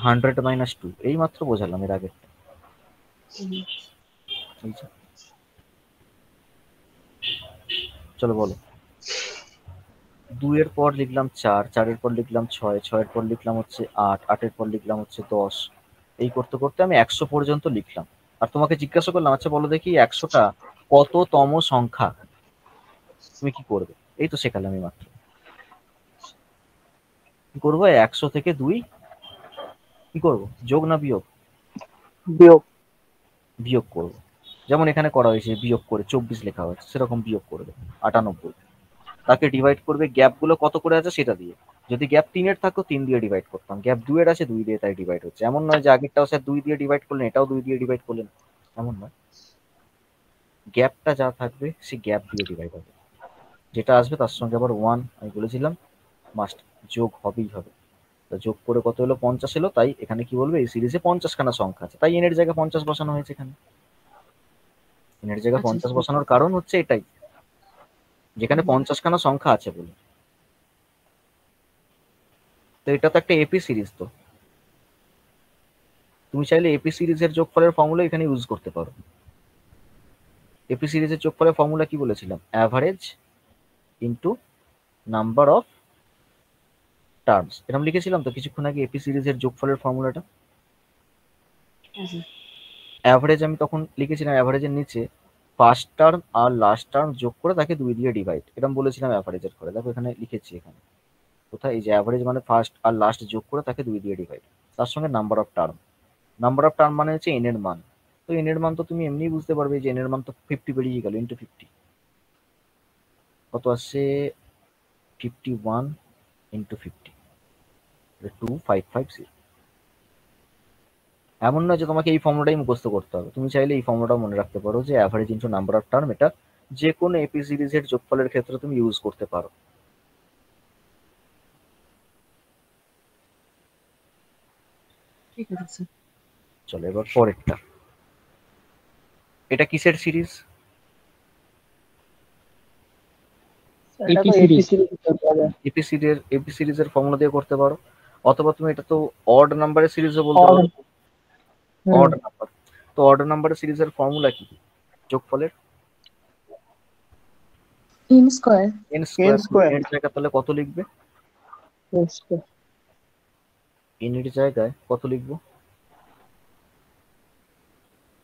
100 মাইনাস 2 এই মাত্র বোঝালাম এর আগে। চলো বলো। 2 এর পর লিখলাম 4, 4 এর পর লিখলাম 6, 6 এর পর লিখলাম হচ্ছে 8, 8 এর পর লিখলাম হচ্ছে 10। এই করতে করতে আমি 100 পর্যন্ত লিখলাম। আর তোমাকে জিজ্ঞাসা করলাম, আচ্ছা বলো দেখি 100টা কততম সংখ্যা? তুমি কি করবে? এই তো শেখালাম এই মাত্র। কি করবো? 100 থেকে 2 কি করব? যোগ না বিয়োগ? বিয়োগ। বিয়োগ করব। যেমন এখানে করা হয়েছে, বিয়োগ করে 24 লেখা হয়েছে, সেরকম বিয়োগ করবে 98। তাকে ডিভাইড করবে গ্যাপগুলো কত করে আছে সেটা দিয়ে। যদি গ্যাপ 3 এর থাকতো 3 দিয়ে ডিভাইড করতাম, গ্যাপ 2 এর আছে 2 দিয়ে, তাই ডিভাইড হচ্ছে। এমন নয় যে আগেরটাও স্যার 2 দিয়ে ডিভাইড করলেন, এটাও 2 দিয়ে ডিভাইড করলেন, এমন নয়। গ্যাপটা যা থাকবে সে গ্যাপ দিয়ে ডিভাইড হবে। যেটা আসবে তার সঙ্গে আবার 1 আমি বলেছিলাম মাস্ট যোগ হবেই হবে। তো যোগ করে কত হলো? 50 এলো। তাই এখানে কি বলবে, এই সিরিজে 50 খানা সংখ্যা আছে, তাই n এর জায়গায় 50 বসানো হয়েছে এখানে। n এর জায়গায় 50 বসানোর কারণ হচ্ছে এটাই, যেখানে 50 খানা সংখ্যা আছে বলে। তো এটা তো একটা এপি সিরিজ। তো তুমি চাইলে এপি সিরিজের যোগফলের ফর্মুলা এখানে ইউজ করতে পারো। এপি সিরিজের যোগফলের ফর্মুলা কি বলেছিলাম? Average into number of terms, এরকম লিখেছিলাম তো কিছুক্ষণ আগে এপি সিরিজের যোগফলের ফর্মুলাটা। অ্যাভারেজ আমি তখন লিখেছিলাম, অ্যাভারেজের নিচে ফার্স্ট টার্ম আর লাস্ট টার্ম যোগ করে তাকে 2 দিয়ে ডিভাইড, এরকম বলেছিলাম অ্যাভারেজের করে। দেখো এখানে লিখেছি, এখানে কোথায়, এই যে অ্যাভারেজ মানে ফার্স্ট আর লাস্ট যোগ করে তাকে 2 দিয়ে ডিভাইড, তার সঙ্গে number of term. Number of term মানে হচ্ছে এন এর মান। তো এন এর মান তো তুমি এমনি বুঝতে পারবে যে এন এর মান তো 50 বেরিয়ে গেল, ইন্টু 50 কত আসছে? 51 ইন্টু 50 2550। এমন নয় যে তোমাকে এই ফর্মুলাটাই মুখস্থ করতে হবে, তুমি চাইলে এই ফর্মুলাটাও মনে রাখতে পারো যে average into number of term, এটা যে কোনো এপি সিরিজের যোগফলের ক্ষেত্রে তুমি ইউজ করতে পারো। ঠিক আছে স্যার। চলো এবার পরেরটা। এটা কিসের সিরিজ? এটা তো এপি সিরিজ পাওয়া যায়। এপি সিরিজের ফর্মুলা দিয়ে করতে পারো, অথবা তুমি এটা তো অড নাম্বারের সিরিজও বলতে পারো। অড নাম্বার, তো অড নাম্বারের সিরিজের ফর্মুলা কি যোগফলের? n square. n square. Square. এর জায়গায় তাহলে কত লিখবে? n এর জায়গায় কত লিখবো?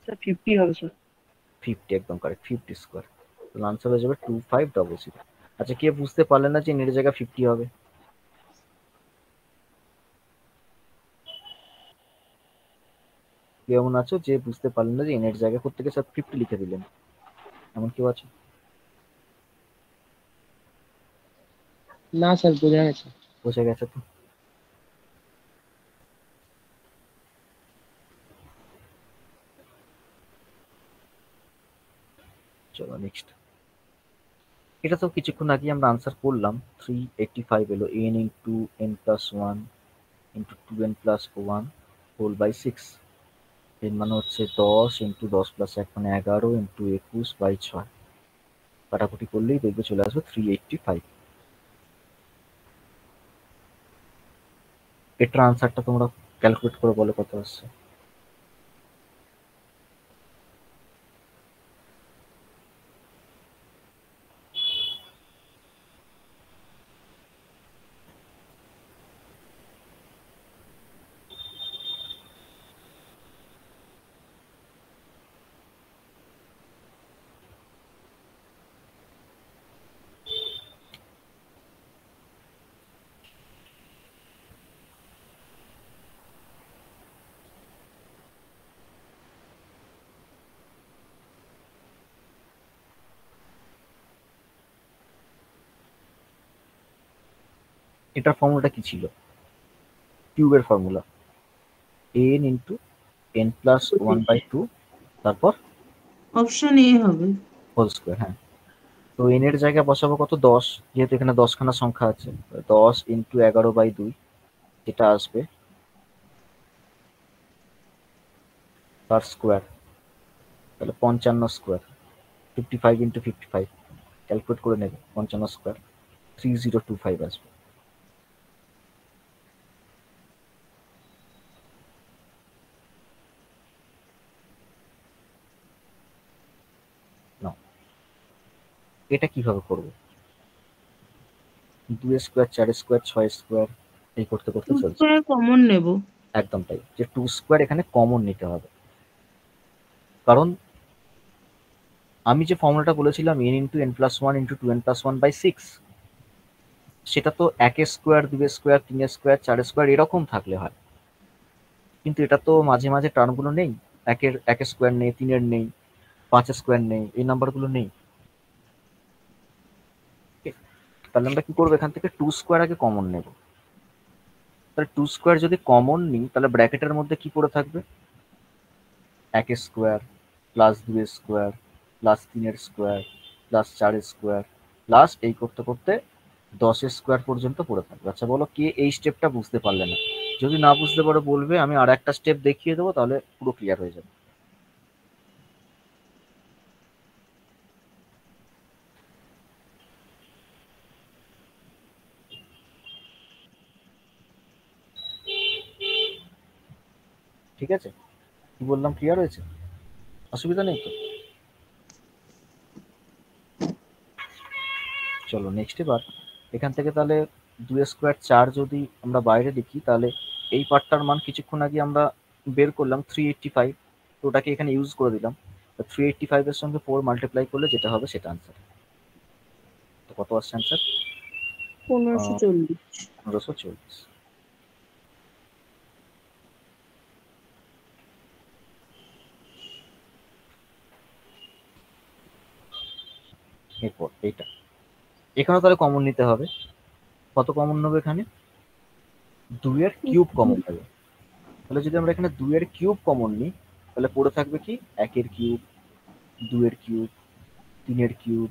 স্যার 50 হবে স্যার। 50, একদম কারেক্ট, 50 স্কয়ার। তাহলে আনসার হয়ে যাবে 2500। আচ্ছা কে বুঝতে পারলেন না যে n এর জায়গায় 50 হবে? কেউ এমন আছো যে বুঝতে পারলেন না যে n এর জায়গায় প্রত্যেকে স্যার 50 লিখে দিলেন, এমন কেউ আছে? না স্যার, বোঝা গেছে। বোঝা গেছে তো। চলো নেক্সট। এটা তো কিছুক্ষণ আগে আমরা আনসার করলাম। 385 এলো n into n plus one into 2n plus one whole by 6। এর মানে হচ্ছে 10 ইন্টু 10 প্লাস 1 মানে 11 ইন্টু 21 বাই 6। কাটাকুটি করলেই দেখবে চলে আসবে 385। এটার আনসারটা তোমরা ক্যালকুলেট করে বলো কত আসছে। এটার ফর্মুলাটা কি ছিল? কিউবের formula n into n plus one by two তারপর অপশন এ হবে। Whole square. হ্যাঁ, তো n এর জায়গায় বসাবো কত? 10, যেহেতু এখানে 10খানা সংখ্যা আছে। 10 ইন্টু 11/2 যেটা আসবে তার স্কোয়ার, তাহলে 55 স্কোয়ার। 55 ইন্টু 55 ক্যালকুলেট করে নেবে, 55 স্কোয়ার 3025 আসবে। এটা কিভাবে করবো? 2 স্কোয়ার 4 স্কোয়ার 6 স্কোয়ার এই করতে করতে চলছে। কমন নেব। একদম তাই, যে 2 স্কোয়ার এখানে কমন নিতে হবে। কারণ আমি যে ফর্মুলাটা বলেছিলাম n into n plus one into 2n plus one by 6, সেটা তো 1 স্কোয়ার 2 স্কোয়ার 3 স্কোয়ার 4 স্কোয়ার এরকম থাকলে হয়, কিন্তু এটা তো মাঝে মাঝে টার্মগুলো নেই। 1 স্কোয়ার নেই, 3 নেই, 5 স্কোয়ার নেই, এই নাম্বারগুলো নেই। তাহলে আমরা কি করবো? এখান থেকে 2 স্কোয়ার আগে কমন নেব। তাহলে 2 স্কোয়ার যদি কমন নিই তাহলে ব্র্যাকেটের মধ্যে কি পড়ে থাকবে? 1 square plus 2 square plus 3 square plus 4 square plus এই করতে করতে 10 স্কোয়ার পর্যন্ত পড়ে থাকবে। আচ্ছা বলো, কে এই স্টেপটা বুঝতে পারলে না? যদি না বুঝতে পারো বলবে, আমি আর একটা স্টেপ দেখিয়ে দেবো, তাহলে পুরো ক্লিয়ার হয়ে যাবে। ঠিক আছে, কি বললাম ক্লিয়ার হয়েছে? অসুবিধা নেই তো? চলো নেক্সট। এবার এখান থেকে তাহলে 2 স্কোয়ার 4 যদি আমরা বাইরে লিখি, তাহলে এই পার্টটার মান কিছুক্ষণ আগে আমরা বের করলাম 385, তো ওটাকে এখানে ইউজ করে দিলাম। 385 এর সঙ্গে 4 মাল্টিপ্লাই করলে যেটা হবে সেটা আনসার। তো কত আসছে আনসার? 1540। 1540। এরপর এইটা, এখানেও তাহলে কমন নিতে হবে। কত কমন নেবে এখানে? 2 এর কিউব কমন নেবে। তাহলে যদি আমরা এখানে 2 এর কিউব কমন নিই তাহলে পড়ে থাকবে কি? 1 এর কিউব, 2 এর কিউব, 3 এর কিউব,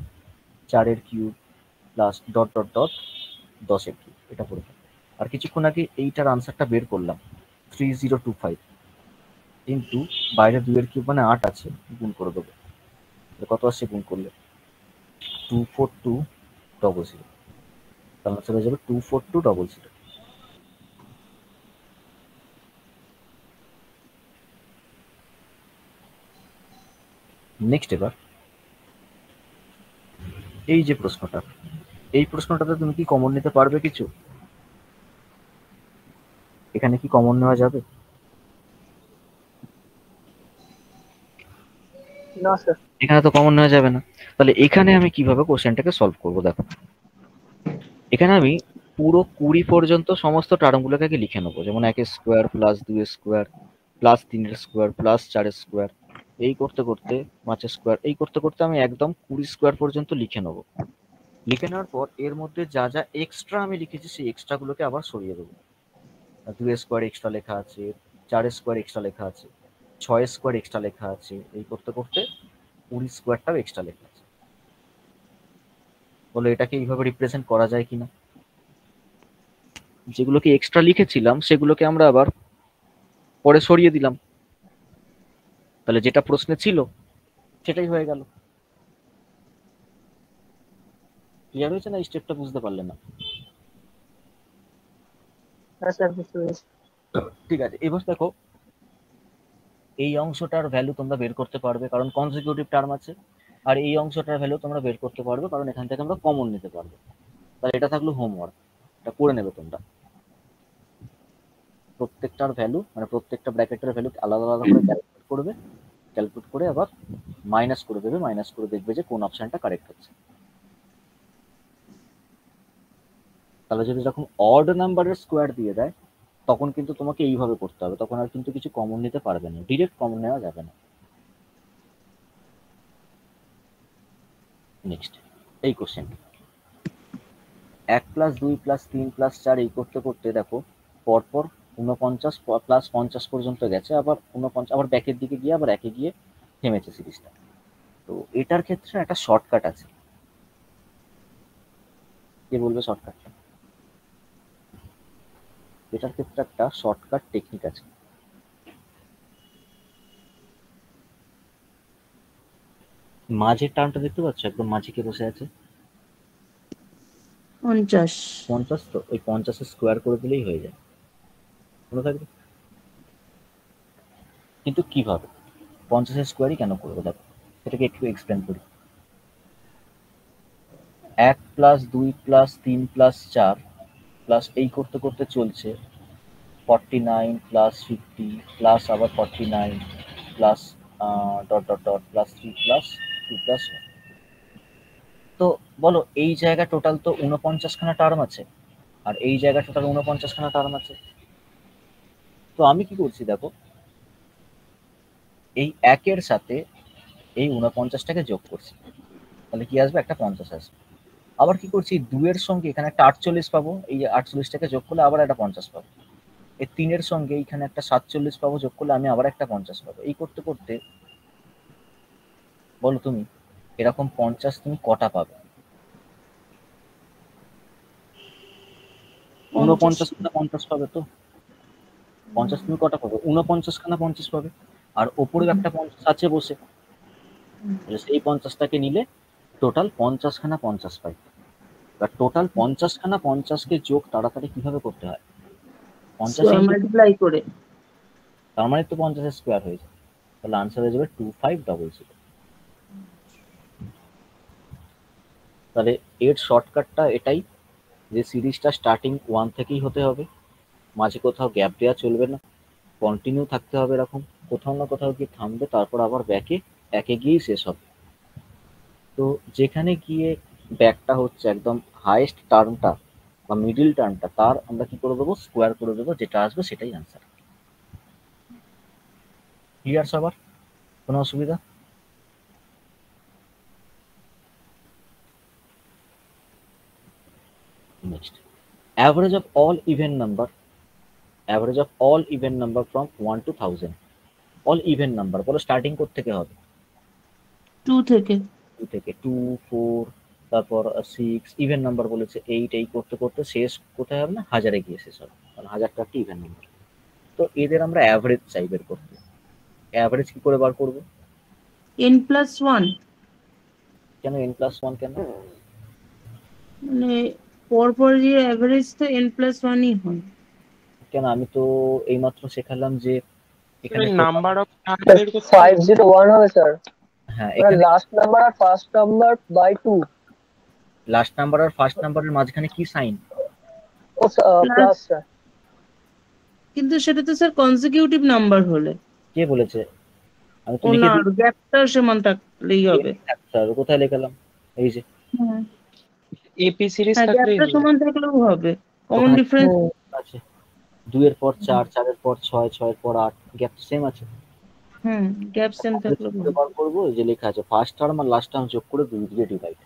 4 এর cube plus dot dot dot 10 এর কিউব, এটা পড়ে থাকবে। আর কিছুক্ষণ আগে এইটার আনসারটা বের করলাম 3025 কিন্তু বাইরে 2 এর কিউব মানে 8 আছে, গুণ করে দেবো। কত আসছে গুণ করলে? 24200। তার আনসার হয়ে যাবে 24200। নেক্সট। এবার এই যে প্রশ্নটা, এই প্রশ্নটাতে তুমি কি কমন নিতে পারবে কিছু? এখানে কি কমন নেওয়া যাবে? না স্যার। এখানে তো কমন নেওয়া যাবে না। তাহলে এখানে আমি কিভাবে কোশ্চেনটাকে সলভ করবো? দেখো, এখানে আমি পুরো 20 পর্যন্ত সমস্ত টার্মগুলোকে আগে লিখে নেবো। যেমন 1 square plus 2 square plus 3 square plus 4 square এই করতে করতে 5 স্কোয়ার এই করতে করতে আমি একদম 20 স্কোয়ার পর্যন্ত লিখে নেবো। লিখে নেওয়ার পর এর মধ্যে যা যা এক্সট্রা আমি লিখেছি সেই এক্সট্রাগুলোকে আবার সরিয়ে দেবো। 2 স্কোয়ার এক্সট্রা লেখা আছে, 4 স্কোয়ার এক্সট্রা লেখা আছে, 6 স্কোয়ার এক্সট্রা লেখা আছে, এই করতে করতে 20 স্কোয়ারটাও এক্সট্রা লেখা আছে। বলো এটাকে এইভাবে রিপ্রেজেন্ট করা যায় কিনা। যেগুলোকে এক্সট্রা লিখেছিলাম সেগুলোকে আমরা আবার পরে সরিয়ে দিলাম, তাহলে যেটা প্রশ্নে ছিল সেটাই হয়ে গেল। ক্লিয়ার হয়েছে না? এই স্টেপটা বুঝতে পারলে না? হ্যাঁ স্যার, বুঝতে পেরেছি। ঠিক আছে, এবার দেখো এই অংশটার ভ্যালু তোমরা বের করতে পারবে কারণ কনজিকিউটিভ টার্ম আছে, আর এই অংশটার ভ্যালু তোমরা বের করতে পারবে কারণ এখান থেকে আমরা কমন নিতে পারবো। তাহলে এটা থাকলো হোমওয়ার্ক, এটা করে নেবে তোমরা। প্রত্যেকটার ভ্যালু মানে প্রত্যেকটা ব্র্যাকেটের ভ্যালু আলাদা আলাদা করে ক্যালকুলেট করবে, ক্যালকুলেট করে আবার মাইনাস করে দেবে, মাইনাস করে দেখবে যে কোন অপশনটা কারেক্ট হচ্ছে। তাহলে যদি যখন অড নাম্বারের স্কোয়ার দিয়ে দেয় তখন কিন্তু তোমাকে এইভাবে করতে হবে, তখন আর কিন্তু কিছু কমন নিতে পারবে না, ডিরেক্ট কমন নেওয়া যাবে না। নেক্সট এই কোশ্চেন 1 + 2 + 3 + 4 এই করতে করতে দেখো পরপর 49 + 50 পর্যন্ত গেছে, আবার 49 আবার ব্যাকের দিকে গিয়ে আবার একে গিয়ে থেমেছে সিরিজটা। তো এটার ক্ষেত্রে একটা শর্টকাট আছে, কে বলবে শর্টকাটটা? এটার ক্ষেত্রে একটা শর্টকাট টেকনিক আছে। মাঝের টার্মটা দেখতে পাচ্ছ, একদম মাঝে কে বসে আছে? 50। 50, তো ওই 50 স্কোয়ার করে দিলেই হয়ে যায়, মনে থাকবে। কিন্তু কিভাবে 50 স্কোয়ারই কেন করবো দেখো, এটাকে একটু এক্সপ্লেন করি। 1 + 2 + 3 + 4 প্লাস এই করতে করতে চলছে 49 + 50 প্লাস আবার 49 plus dot dot dot plus 3 plus 2 plus 1। তো বলো এই জায়গা টোটাল তো 49 খানা টার্ম আছে, আর এই জায়গা টোটাল 49 খানা টার্ম আছে। তো আমি কি করছি দেখো, এই একের সাথে এই 49টাকে যোগ করছি, তাহলে কি আসবে? একটা 50 আসবে। আবার কি করছি, 2 এর সঙ্গে এখানে একটা 48 পাবো, এই 48টাকে যোগ করলে আবার একটা 50 পাবো। এই 3 এর সঙ্গে এইখানে একটা 47 পাবো, যোগ করলে আমি আবার একটা 50 পাবো। এই করতে করতে বলো তুমি এরকম 50 তুমি কটা পাবে? 49 খানা 50 পাবে তো। 50 তুমি কটা পাবে? 49 খানা 50 পাবে, আর ওপরেও একটা 50 আছে বসে, সেই 50টাকে নিলে টোটাল 50 খানা 50 পাই। এবার টোটাল 50 খানা 50কে যোগ তাড়াতাড়ি কিভাবে করতে হয়? 50 মাল্টিপ্লাই করে। তার মানে তো 50 স্কোয়ার হয়ে যায়, তাহলে আনসার হয়ে যাবে 2500। তাহলে এর শর্টকাটটা এটাই যে সিরিজটা স্টার্টিং 1 থেকেই হতে হবে, মাঝে কোথাও গ্যাপ দেওয়া চলবে না, কন্টিনিউ থাকতে হবে এরকম, কোথাও না কোথাও গিয়ে থামবে, তারপর আবার ব্যাকে একে গিয়েই শেষ হবে। তো যেখানে গিয়ে ব্যাকটা হচ্ছে একদম হাইয়েস্ট টার্মটা বা মিডিল টার্মটা, তার আমরা কি করে দেবো? স্কোয়ার করে দেবো, যেটা আসবে সেটাই আনসার। ক্লিয়ার সবার? কোনো অসুবিধা? Next average of all even number, average of all even number from 1 to 1000। all even number বলো স্টার্টিং কোথা থেকে হবে? 2 থেকে। 2 থেকে 2 4 তারপর 6 ইভেন নাম্বার বলেছে 8, এই করতে করতে শেষ কোথায় হবে না? 1000-এ গিয়ে শেষ হবে, কারণ 1000টা একটা ইভেন নাম্বার। তো এদের আমরা অ্যাভারেজ চাই বের করতে। অ্যাভারেজ কি করে বার করব? n+1 কেন n+1 কেন? মানে পরপর যে অ্যাভারেজ তো n+1ই হয়। কেন আমি তো এইমাত্র শেখালাম যে এখানে নাম্বার অফ টার্ম স্যার বের করতে 501 হবে স্যার, হ্যাঁ এবার এখানে লাস্ট নাম্বার আর first number by 2। Last number আর ফার্স্ট নাম্বারের মাঝখানে কি সাইন? ও প্লাস স্যার। কিন্তু সেটা তো স্যার কনসিকিউটিভ নাম্বার হলে। কে বলেছে? আমি তো ও লিখে না, গ্যাপটা সমান থাকলেই হবে। দিই, কোথায় লেখালাম? এই যে এপি সিরিজ হ্যাঁ, থাকলেই গ্যাপটা হবে। সমান থাকলেও হবে। কমন ওখানে ডিফারেন্স আছে 2 এর পর 4, 4 এর পর 6, 6 এর পর 8, গ্যাপ সেম আছে। গ্যাপ সেম থাকলেও হবে। ব্যবহার করবো এই যে লেখা আছে ফার্স্ট টার্ম আর লাস্ট টার্ম যোগ করে 2 দিয়ে ডিভাইড।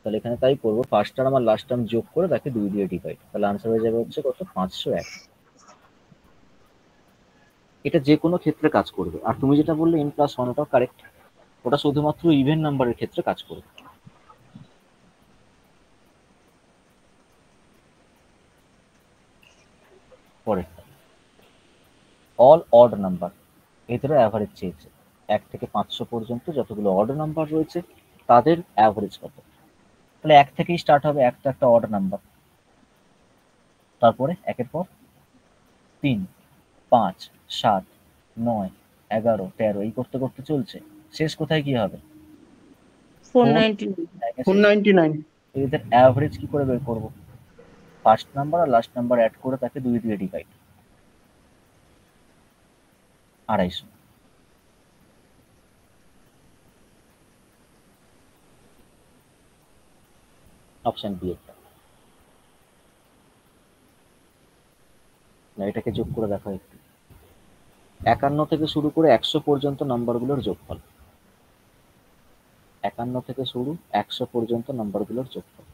তাহলে এখানে তাই করবো, ফার্স্ট টার্ম আর লাস্ট টার্ম যোগ করে তাকে 2 দিয়ে ডিভাইড, তাহলে আনসার হয়ে যাবে হচ্ছে কত? 501। এটা যে কোনো ক্ষেত্রে কাজ করবে। আর তুমি যেটা বললে n+1, ওটাও কারেক্ট। ওটা শুধুমাত্র ইভেন নাম্বারের ক্ষেত্রে কাজ করবে। পরেরটা অল অড নাম্বার, এদেরও অ্যাভারেজ চেয়েছে। 1 থেকে 500 পর্যন্ত যতগুলো অড নাম্বার রয়েছে তাদের অ্যাভারেজ কত। তাহলে 1 থেকেই স্টার্ট হবে, 1 তো একটা অড নাম্বার। তারপরে 1-এর পর 3, 5, 7, 9, 11, 13 এই করতে করতে চলছে। শেষ কোথায় কি হবে? 499 499 এদের অ্যাভারেজ কি করে বের করব? ফার্স্ট নাম্বার আর লাস্ট নাম্বার অ্যাড করে তাকে 2 দিয়ে ডিভাইড, 250। অপশন বি একটা। না, এটাকে যোগ করে দেখো একটু। 51 থেকে শুরু করে 100 পর্যন্ত নাম্বারগুলোর যোগফল। 51 থেকে শুরু 100 পর্যন্ত নাম্বারগুলোর যোগফল।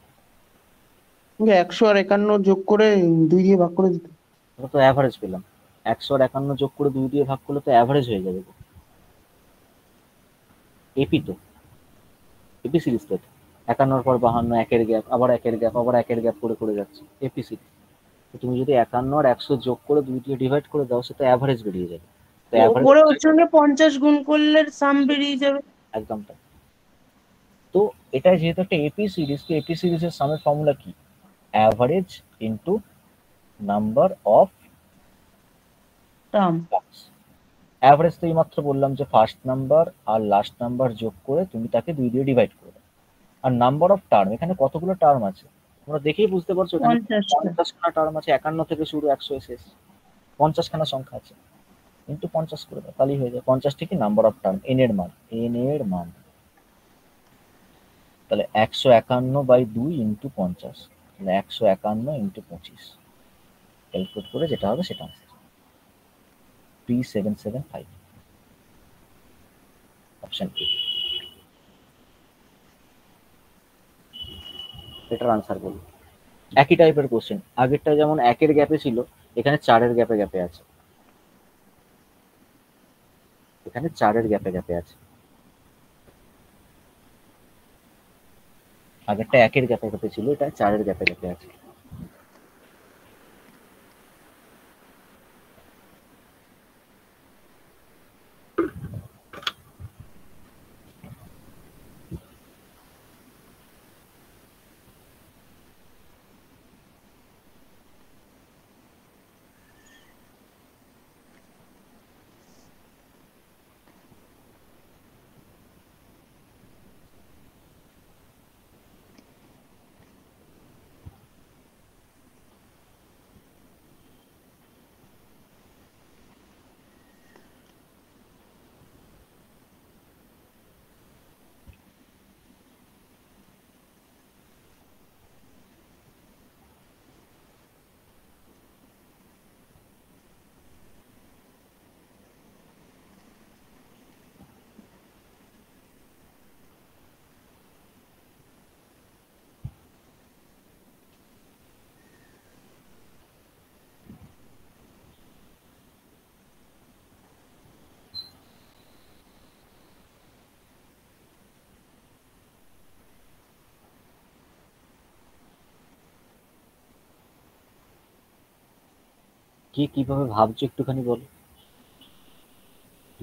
100 আর 51 যোগ করে 2 দিয়ে ভাগ করে দিতে। আমরা তো অ্যাভারেজ পেলাম। 100 আর 51 যোগ করে 2 দিয়ে ভাগ করলে তো অ্যাভারেজ হয়ে যাবে। এপি তো, এপি সিরিজ তো। 51 পর 52, 1-এর গ্যাপ, আবার 1-এর গ্যাপ, আবার 1-এর গ্যাপ করে করে যাচ্ছে। AP series. তুমি যদি 51 আর 100 যোগ করে 2 দিয়ে ডিভাইড করে দাও, সেটা অ্যাভারেজ বেরিয়ে যাবে। তো অ্যাভারেজ ওপরে ওর সঙ্গে 50 গুণ করলে সাম বেরিয়ে যাবে। একদম তাই। তো এটা যেহেতু একটা এপি সিরিজ, তো এপি সিরিজের সামের ফর্মুলা কি? Average into number of term. Terms. Average তো এইমাত্র বললাম যে ফার্স্ট নাম্বার আর লাস্ট নাম্বার যোগ করে তুমি তাকে 2 দিয়ে ডিভাইড করে দাও। আর নাম্বার অফ টার্ম, এখানে কতগুলো টার্ম আছে তোমরা দেখেই বুঝতে পারছো। এখানে 50 খানা টার্ম আছে। 51 থেকে শুরু 100 শেষ, 50 খানা সংখ্যা আছে। কিন্তু 50 করে দাও, তাহলেই হয়ে যায়। 50 থেকে নাম্বার অফ টার্ম, এন এর মান, এন এর মান। তাহলে 151/2 ইন্টু 50, তাহলে 151 ইন্টু 25 ক্যালকুলেট করে যেটা হবে সেটা আনসার 3775। অপশন এ এটার আনসার বলি। একই টাইপের কোশ্চেন, আগেরটা যেমন 1-এর গ্যাপে ছিল, এখানে 4-এর গ্যাপে গ্যাপে আছে। এখানে 4-এর গ্যাপে গ্যাপে আছে। আগেরটা 1-এর গ্যাপে গ্যাপে ছিল, এটা 4-এর গ্যাপে গ্যাপে আছে। কি কিভাবে ভাবছো একটুখানি বলো,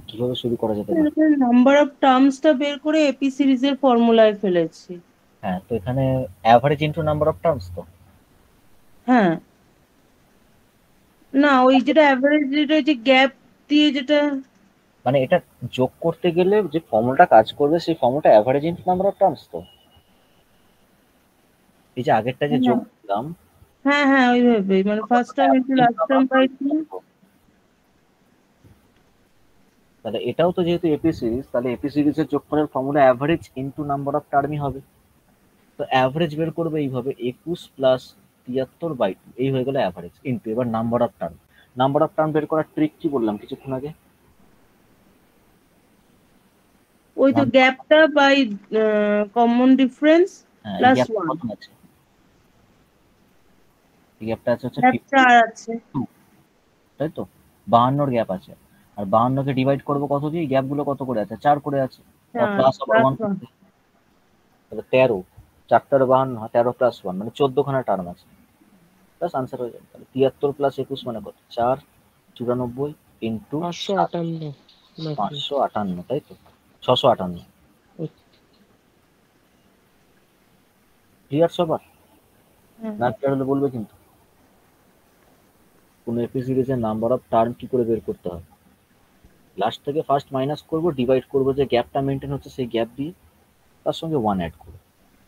কিভাবে শুরু করা যেতে পারে? নাম্বার অফ টার্মসটা বের করে এপি সিরিজের ফর্মুলায় ফেলেছি। হ্যাঁ, তো এখানে average into number of terms তো। হ্যাঁ, না ওই যেটা অ্যাভারেজ, যেটা যে গ্যাপ দিয়ে যেটা, মানে এটা যোগ করতে গেলে যে ফর্মুলাটা কাজ করবে সেই ফর্মুলাটা average into number of terms তো। এই যে আগেরটা যে যোগ করলাম, হ্যাঁ হ্যাঁ ওইভাবে, মানে first term into last term by 2। তাহলে এটাও তো যেহেতু এপি সিরিজ, তাহলে এপি সিরিজের যোগফলের formula average into number of টার্মই হবে। তো অ্যাভারেজ বের করবে এইভাবে, 21 প্লাস 73/2, এই হয়ে গেল অ্যাভারেজ ইনটু এবার number of term. Number of term বের করার ট্রিক কি বললাম কিছুক্ষণ আগে? ওই তো গ্যাপটা বাই কমন ডিফারেন্স প্লাস 1। আছে, এই গ্যাপটা আছে হচ্ছে গ্যাপ 4 আছে, 52, তাই তো। 52 গ্যাপ আছে, আর 52কে ডিভাইড করবো কত দিয়ে? গ্যাপগুলো কত করে আছে? 4 করে আছে। প্লাস আবার plus 1 one। তাহলে 13, 4 52, 13 প্লাস 1 মানে 14 খানা টার্ম আছে। প্লাস আনসার হয়ে যাবে। তাহলে 73 প্লাস 21 মানে কত? 4 94 ইন্টু 558 নাকি 558, তাই তো? 658। ক্লিয়ার সবার? না ক্লিয়ার হলে বলবে কিন্তু। কোন এপি সিরিজের নাম্বার অফ টার্ম কি করে বের করতে হয়? লাস্ট থেকে ফার্স্ট মাইনাস করব, ডিভাইড করব, যে গ্যাপটা মেনটেন হচ্ছে সেই গ্যাপ দিয়ে তার সঙ্গে 1 অ্যাড করব।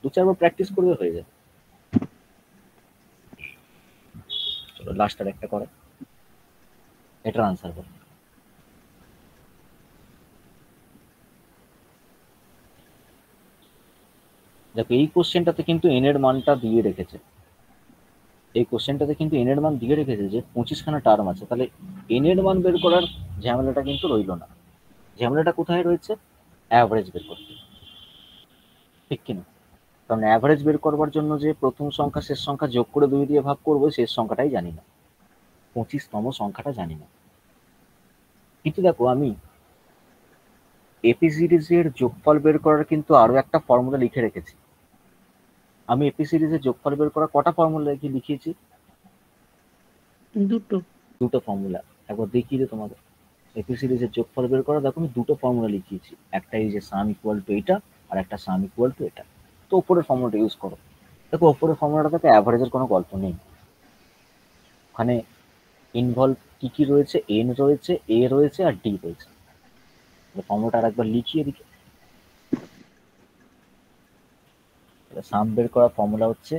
2-4 বার প্র্যাকটিস করবে হয়ে যাবে। চলো লাস্টের একটা করে, এটার আনসার করো। দেখো এই কোশ্চেনটাতে কিন্তু এন এর মানটা দিয়ে রেখেছে। এই কোশ্চেনটাতে কিন্তু এন এর মান দিয়ে রেখেছে যে 25 খানা টার্ম আছে। তাহলে এন এর মান বের করার ঝামেলাটা কিন্তু রইল না। ঝামেলাটা কোথায় রয়েছে? অ্যাভারেজ বের করতে, ঠিক কিনা? কারণ অ্যাভারেজ বের করবার জন্য যে প্রথম সংখ্যা শেষ সংখ্যা যোগ করে 2 দিয়ে ভাগ করবো, শেষ সংখ্যাটাই জানি না, 25তম সংখ্যাটা জানি না। কিন্তু দেখো আমি এপি সিরিজের যোগফল বের করার কিন্তু আরো একটা ফর্মুলা লিখে রেখেছি। আমি এপি সিরিজের যোগফল বের করার কটা ফর্মুলা লিখিয়েছি? দুটো ফর্মুলা। একবার দেখিয়ে দিই তোমাকে। এপি সিরিজের যোগফল বের করা দেখো আমি দুটো ফর্মুলা লিখিয়েছি, একটা এই যে সাম ইকুয়াল টু এটা, আর একটা সাম ইকুয়াল টু এটা। তো উপরের ফর্মুলাটা ইউজ করো। দেখো উপরের ফর্মুলাটা থেকে অ্যাভারেজের কোনো গল্প নেই, ওখানে ইনভলভ কি কি রয়েছে? এন রয়েছে, এ রয়েছে, আর ডি রয়েছে। ফর্মুলাটা আর একবার লিখিয়ে দিকে। সাম বের করার ফর্মুলা হচ্ছে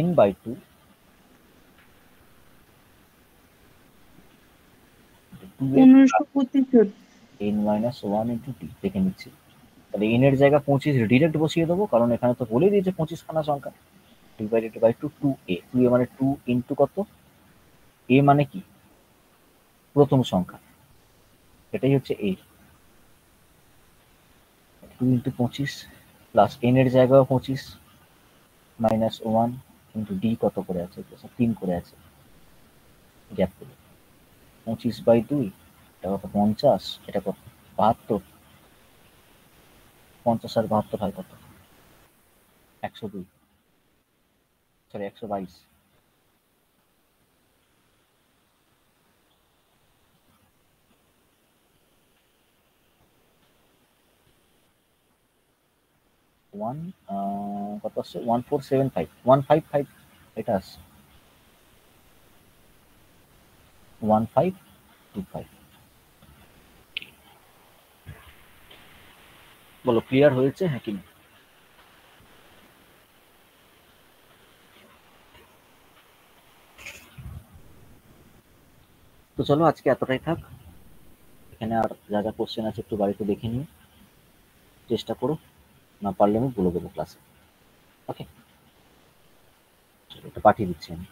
n/2 n-1 ইন্টু টি। দেখে নিচ্ছি। তাহলে n এর জায়গা 25 ডিরেক্ট বসিয়ে দেবো, কারণ এখানে তো বলে দিয়েছে 25 খানা সংখ্যা। Divided by 2, 2a। 2a মানে 2 ইন্টু কত? a মানে কি? প্রথম সংখ্যা, এটাই হচ্ছে a। 2 ইন্টু 25 প্লাস n এর জায়গাও 25 মাইনাস 1 ইন্টু ডি কত করে আছে? 3 করে আছে, গ্যাপ করে 25/2, এটা কত? 50, এটা কত? 72। 50 আর 72 হয় কত? 102, সরি 122। কত আসছে? 1475, 155 এটা আসছে 1525। বলো ক্লিয়ার হয়েছে? হ্যাঁ কি না? তো চলো আজকে এতটাই থাক। এখানে আর যা যা কোশ্চেন আছে একটু বাড়িতে দেখে নিও, চেষ্টা করো, না পারলে আমি বলে দেবো ক্লাসে। ওকে, এটা পাঠিয়ে দিচ্ছি আমি।